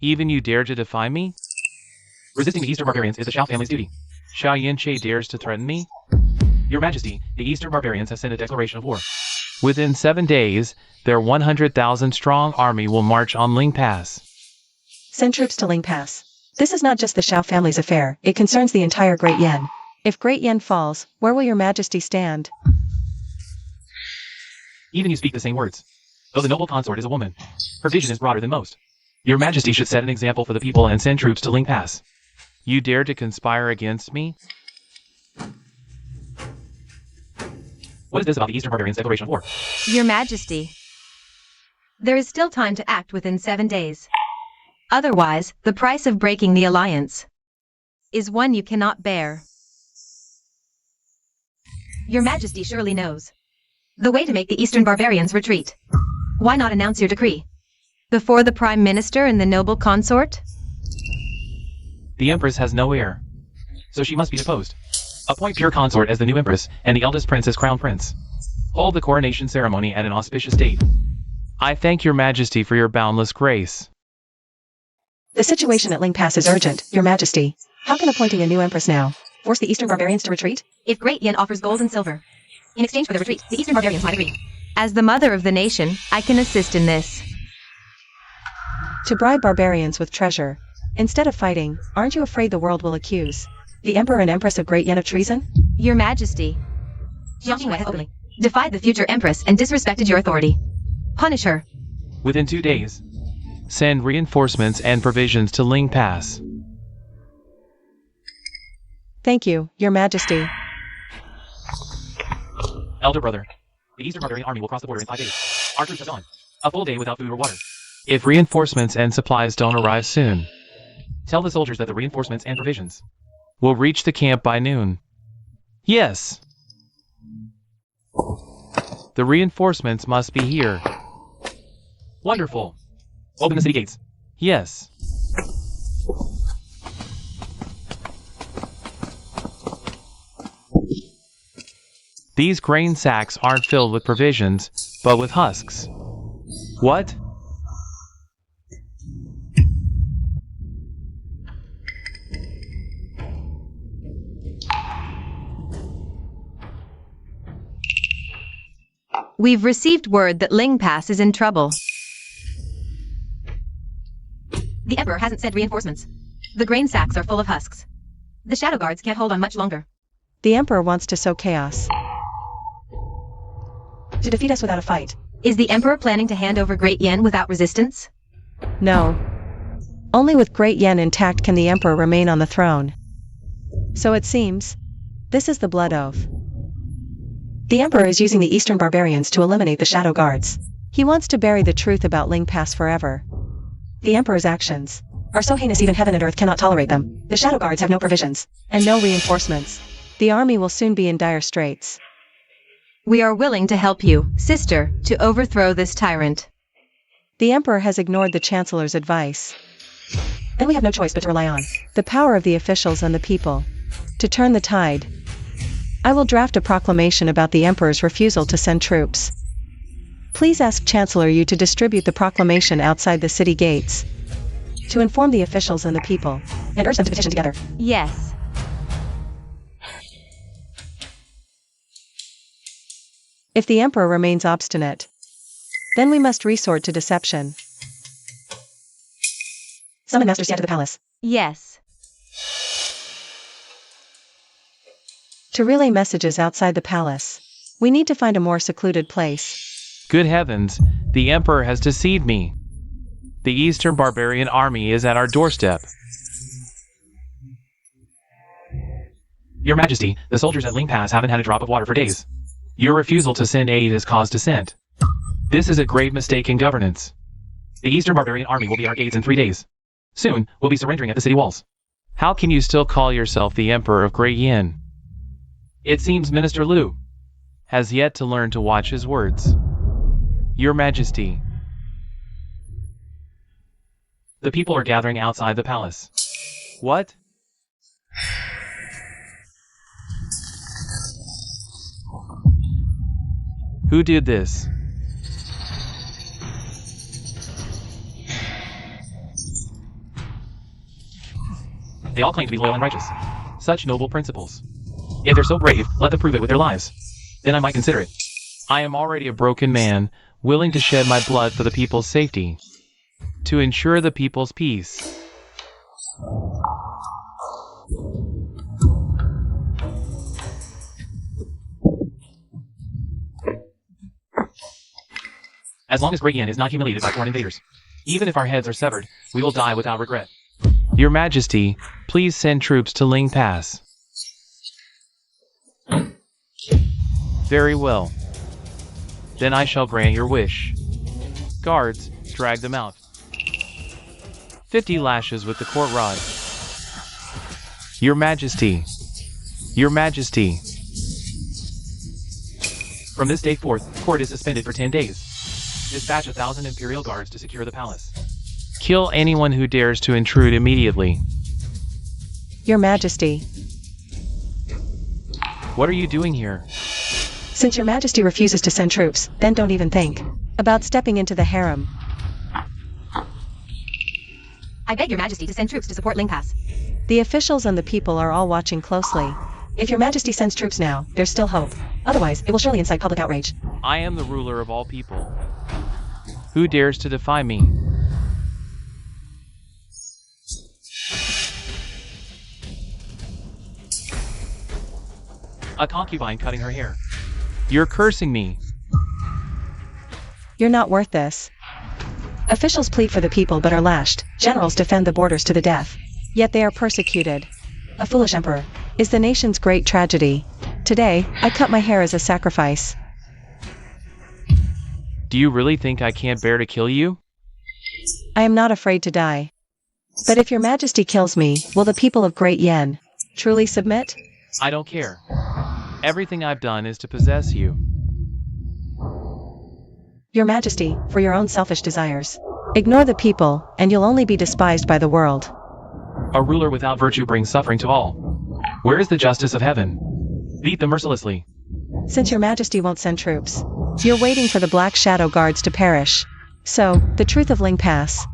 Even you dare to defy me? Resisting the Eastern barbarians is the Shao family's duty. Shao Yunche dares to threaten me? Your Majesty, the Eastern barbarians have sent a declaration of war. Within 7 days, their 100,000 strong army will march on Ling Pass. Send troops to Ling Pass. This is not just the Shao family's affair, it concerns the entire Great Yan. If Great Yan falls, where will Your Majesty stand? Even you speak the same words. Though the noble consort is a woman, her vision is broader than most. Your Majesty should set an example for the people and send troops to Ling Pass. You dare to conspire against me? What is this about the Eastern barbarians' declaration of war? Your Majesty, There is still time to act within 7 days. Otherwise, the price of breaking the alliance is one you cannot bear. Your Majesty surely knows the way to make the Eastern barbarians retreat. Why not announce your decree before the Prime Minister and the noble consort? The Empress has no heir, so she must be deposed. Appoint pure consort as the new Empress, and the eldest prince as Crown Prince. Hold the coronation ceremony at an auspicious date. I thank your Majesty for your boundless grace. The situation at Ling Pass is urgent, Your Majesty. How can appointing a new Empress now force the Eastern barbarians to retreat? If Great Yin offers gold and silver in exchange for the retreat, the Eastern barbarians might agree. As the mother of the nation, I can assist in this. To bribe barbarians with treasure. Instead of fighting, aren't you afraid the world will accuse the Emperor and Empress of Great Yin of treason? Your Majesty, Jiang Jingwei has openly defied the future Empress and disrespected your authority. Punish her. Within 2 days, send reinforcements and provisions to Ling Pass. Thank you, Your Majesty. Elder brother, the Eastern barbarian army will cross the border in 5 days. Our troops have gone a full day without food or water. If reinforcements and supplies don't arrive soon, tell the soldiers that the reinforcements and provisions will reach the camp by noon. Yes. The reinforcements must be here. Wonderful. Open the city gates. Yes. These grain sacks aren't filled with provisions, but with husks. What? We've received word that Ling Pass is in trouble. The Emperor hasn't sent reinforcements. The grain sacks are full of husks. The Shadow Guards can't hold on much longer. The Emperor wants to sow chaos. To defeat us without a fight. Is the Emperor planning to hand over Great Yin without resistance? No. Only with Great Yin intact can the Emperor remain on the throne. So it seems, this is the blood oath. The Emperor is using the Eastern barbarians to eliminate the Shadow Guards. He wants to bury the truth about Ling Pass forever. The Emperor's actions are so heinous even heaven and earth cannot tolerate them. The Shadow Guards have no provisions, and no reinforcements. The army will soon be in dire straits. We are willing to help you, sister, to overthrow this tyrant. The Emperor has ignored the Chancellor's advice. And we have no choice but to rely on the power of the officials and the people to turn the tide. I will draft a proclamation about the Emperor's refusal to send troops. Please ask Chancellor Yu to distribute the proclamation outside the city gates, to inform the officials and the people, and urge them to petition together. Yes. If the Emperor remains obstinate, then we must resort to deception. Summon Master Xia to the palace. Yes. To relay messages outside the palace, we need to find a more secluded place. Good heavens, the Emperor has deceived me. The Eastern barbarian army is at our doorstep. Your Majesty, the soldiers at Ling Pass haven't had a drop of water for days. Your refusal to send aid has caused dissent. This is a grave mistake in governance. The Eastern barbarian army will be at our gates in 3 days. Soon, we'll be surrendering at the city walls. How can you still call yourself the Emperor of Great Yin? It seems Minister Liu has yet to learn to watch his words. Your Majesty. The people are gathering outside the palace. What? Who did this? They all claim to be loyal and righteous. Such noble principles. If they're so brave, let them prove it with their lives. Then I might consider it. I am already a broken man, willing to shed my blood for the people's safety, to ensure the people's peace. As long as Great Yin is not humiliated by foreign invaders, even if our heads are severed, we will die without regret. Your Majesty, please send troops to Ling Pass. Very well. Then I shall grant your wish. Guards, drag them out. 50 lashes with the court rod. Your Majesty. Your Majesty. From this day forth, court is suspended for 10 days. Dispatch 1,000 Imperial guards to secure the palace. Kill anyone who dares to intrude immediately. Your Majesty. What are you doing here? Since Your Majesty refuses to send troops, then don't even think about stepping into the harem. I beg Your Majesty to send troops to support Ling Pass. The officials and the people are all watching closely. If Your Majesty sends troops now, there's still hope. Otherwise, it will surely incite public outrage. I am the ruler of all people. Who dares to defy me? A concubine cutting her hair. You're cursing me. You're not worth this. Officials plead for the people but are lashed. Generals defend the borders to the death. Yet they are persecuted. A foolish emperor is the nation's great tragedy. Today, I cut my hair as a sacrifice. Do you really think I can't bear to kill you? I am not afraid to die. But if Your Majesty kills me, will the people of Great Yen truly submit? I don't care. Everything I've done is to possess you. Your Majesty, for your own selfish desires. Ignore the people, and you'll only be despised by the world. A ruler without virtue brings suffering to all. Where is the justice of heaven? Beat them mercilessly. Since Your Majesty won't send troops, you're waiting for the Black Shadow Guards to perish. So, the truth of Ling Pass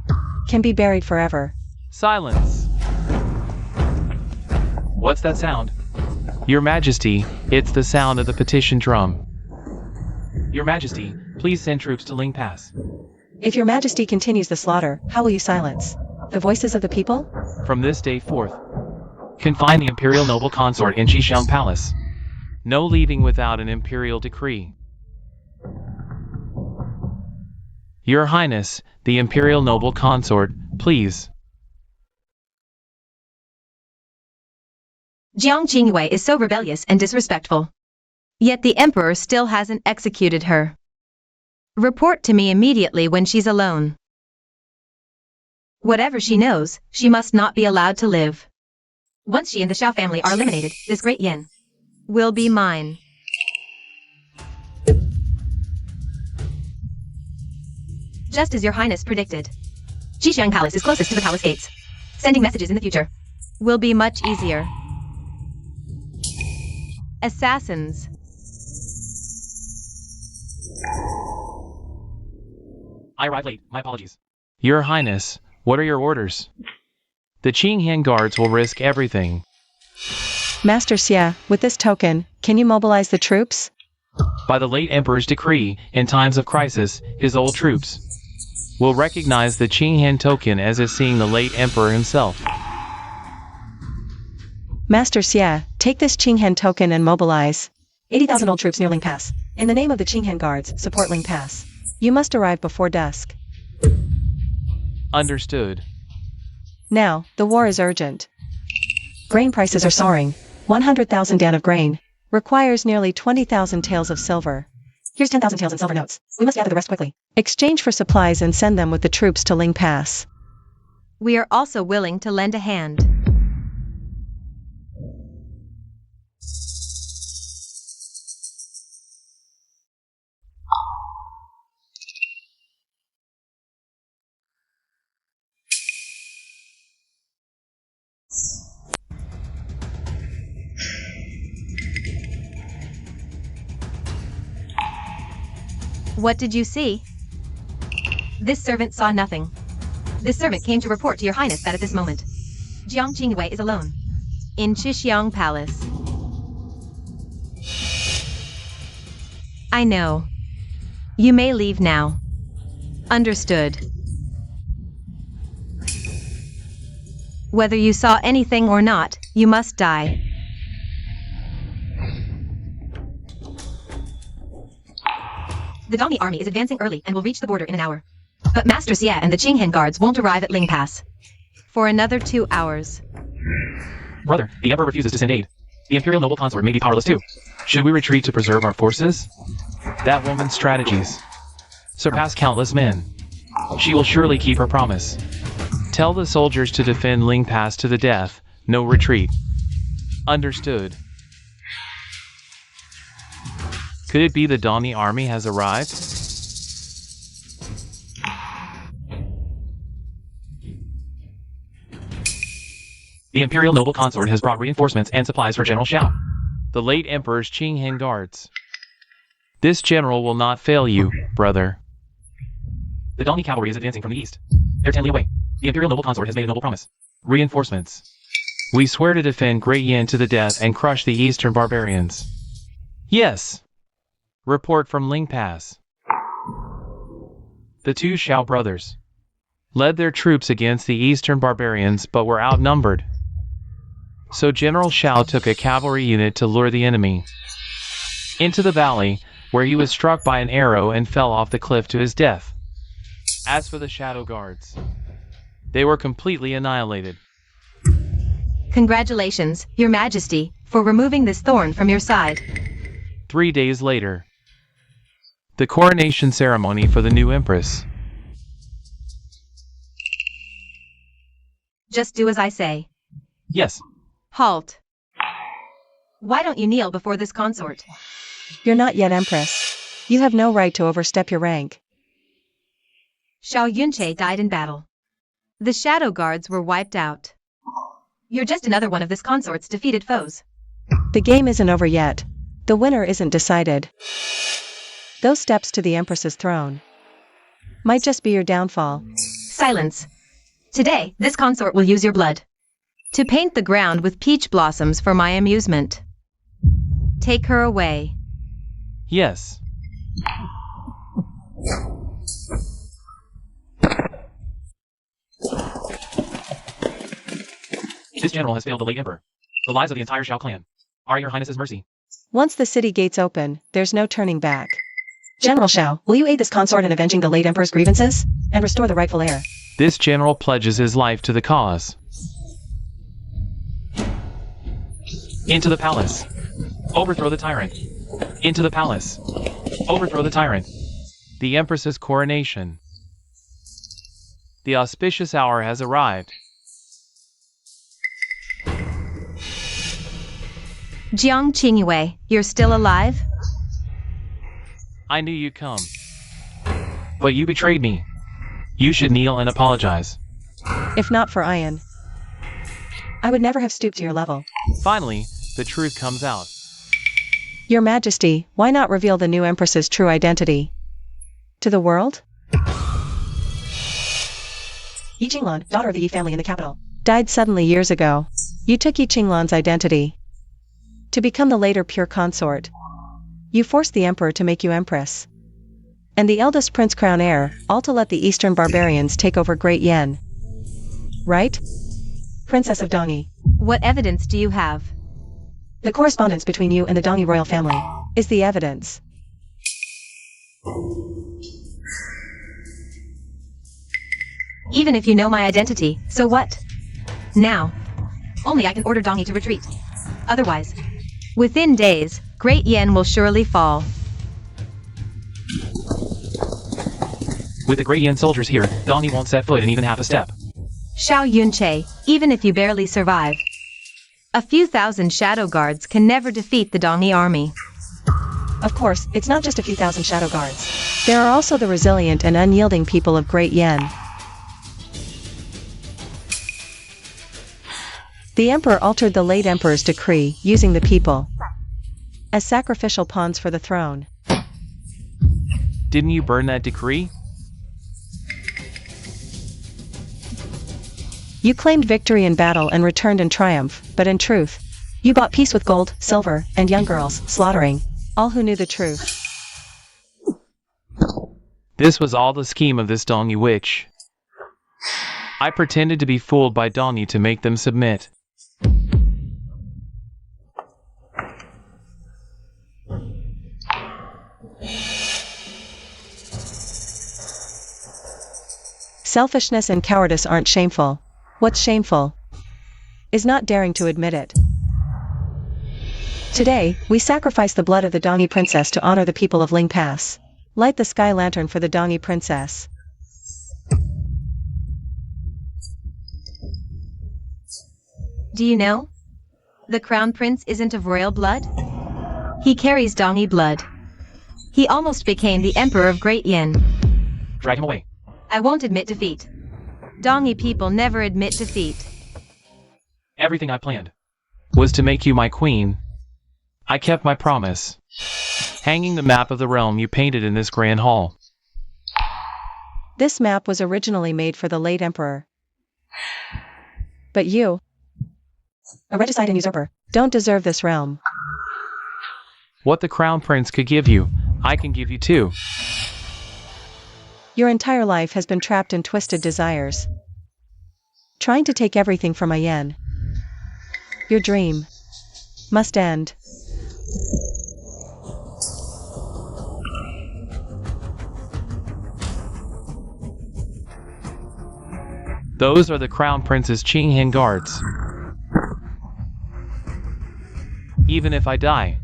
can be buried forever. Silence. What's that sound? Your Majesty, it's the sound of the petition drum. Your Majesty, please send troops to Ling Pass. If Your Majesty continues the slaughter, how will you silence the voices of the people? From this day forth, confine the Imperial noble consort in Xixiang Palace. No leaving without an Imperial decree. Your Highness, the Imperial noble consort, please. Jiang Qingyue is so rebellious and disrespectful. Yet the Emperor still hasn't executed her. Report to me immediately when she's alone. Whatever she knows, she must not be allowed to live. Once she and the Xiao family are eliminated, this great Yen will be mine. Just as Your Highness predicted. Xixiang Palace is closest to the palace gates. Sending messages in the future will be much easier. Assassins. I arrived late, my apologies. Your Highness, what are your orders? The Qinghan guards will risk everything. Master Xia, with this token, can you mobilize the troops? By the late Emperor's decree, in times of crisis, his old troops will recognize the Qinghan token as if seeing the late Emperor himself. Master Xia, take this Qinghan token and mobilize 80,000 old troops near Ling Pass. In the name of the Qinghan guards, support Ling Pass. You must arrive before dusk. Understood. Now, the war is urgent. Grain prices are soaring. 100,000 dan of grain requires nearly 20,000 taels of silver. Here's 10,000 taels in silver notes. We must gather the rest quickly. Exchange for supplies and send them with the troops to Ling Pass. We are also willing to lend a hand. What did you see? This servant saw nothing. This servant came to report to Your Highness that at this moment, Jiang Qingyue is alone in Xixiang Palace. I know. You may leave now. Understood. Whether you saw anything or not, you must die. The Doli army is advancing early and will reach the border in an hour. But Master Xia and the Qinghan guards won't arrive at Ling Pass for another 2 hours. Brother, the Emperor refuses to send aid. The Imperial noble consort may be powerless too. Should we retreat to preserve our forces? That woman's strategies surpass countless men. She will surely keep her promise. Tell the soldiers to defend Ling Pass to the death, no retreat. Understood. Could it be the Doni army has arrived? The Imperial noble consort has brought reinforcements and supplies for General Xiao, the late Emperor's Qinghen guards. This general will not fail you, brother. The Doni cavalry is advancing from the east. They're 10 li away. The Imperial noble consort has made a noble promise. Reinforcements. We swear to defend Great Yan to the death and crush the eastern barbarians. Yes. Report from Ling Pass. The two Xiao brothers led their troops against the eastern barbarians but were outnumbered. So General Xiao took a cavalry unit to lure the enemy into the valley, where he was struck by an arrow and fell off the cliff to his death. As for the shadow guards, they were completely annihilated. Congratulations, Your Majesty, for removing this thorn from your side. 3 days later, the coronation ceremony for the new empress. Just do as I say. Yes. Halt. Why don't you kneel before this consort? You're not yet empress. You have no right to overstep your rank. Xiao Yunche died in battle. The shadow guards were wiped out. You're just another one of this consort's defeated foes. The game isn't over yet. The winner isn't decided. Those steps to the empress's throne might just be your downfall. Silence. Today, this consort will use your blood to paint the ground with peach blossoms for my amusement. Take her away. Yes. This general has failed the late emperor. The lives of the entire Xiao clan are at your highness's mercy. Once the city gates open, there's no turning back. General Xiao, will you aid this consort in avenging the late emperor's grievances and restore the rightful heir? This general pledges his life to the cause. Into the palace. Overthrow the tyrant. Into the palace. Overthrow the tyrant. The empress's coronation. The auspicious hour has arrived. Jiang Qingyue, you're still alive? I knew you'd come. But you betrayed me. You should kneel and apologize. If not for Ian, I would never have stooped to your level. Finally, the truth comes out. Your Majesty, why not reveal the new empress's true identity to the world? Yi Qinglan, daughter of the Yi family in the capital, died suddenly years ago. You took Yi Qinglan's identity to become the later pure consort. You forced the emperor to make you empress, and the eldest prince crown heir, all to let the eastern barbarians take over Great Yan. Right? Princess of Dongyi. What evidence do you have? The correspondence between you and the Dongyi royal family is the evidence. Even if you know my identity, so what? Now, only I can order Dongyi to retreat. Otherwise, within days, Great Yan will surely fall. With the Great Yan soldiers here, Dongyi won't set foot in even half a step. Xiao Yunche, even if you barely survive, a few thousand shadow guards can never defeat the Dongyi army. Of course, it's not just a few thousand shadow guards. There are also the resilient and unyielding people of Great Yan. The emperor altered the late emperor's decree, using the people as sacrificial pawns for the throne. Didn't you burn that decree? You claimed victory in battle and returned in triumph, but in truth, you bought peace with gold, silver, and young girls, slaughtering all who knew the truth. This was all the scheme of this Dongyi witch. I pretended to be fooled by Dongyi to make them submit. Selfishness and cowardice aren't shameful. What's shameful is not daring to admit it. Today, we sacrifice the blood of the Dongyi princess to honor the people of Ling Pass. Light the sky lantern for the Dongyi princess. Do you know? The crown prince isn't of royal blood. He carries Dongi blood. He almost became the emperor of Great Yin. Drag him away. I won't admit defeat. Dongi people never admit defeat. Everything I planned was to make you my queen. I kept my promise. Hanging the map of the realm you painted in this grand hall. This map was originally made for the late emperor. But you, a regicide and usurper, don't deserve this realm. What the crown prince could give you, I can give you too. Your entire life has been trapped in twisted desires. Trying to take everything from Ayen. Your dream must end. Those are the crown prince's Qinghan guards. Even if I die,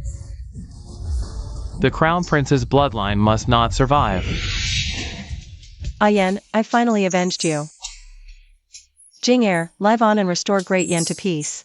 the crown prince's bloodline must not survive. Ayen, I finally avenged you. Jing Heir, live on and restore Great Yen to peace.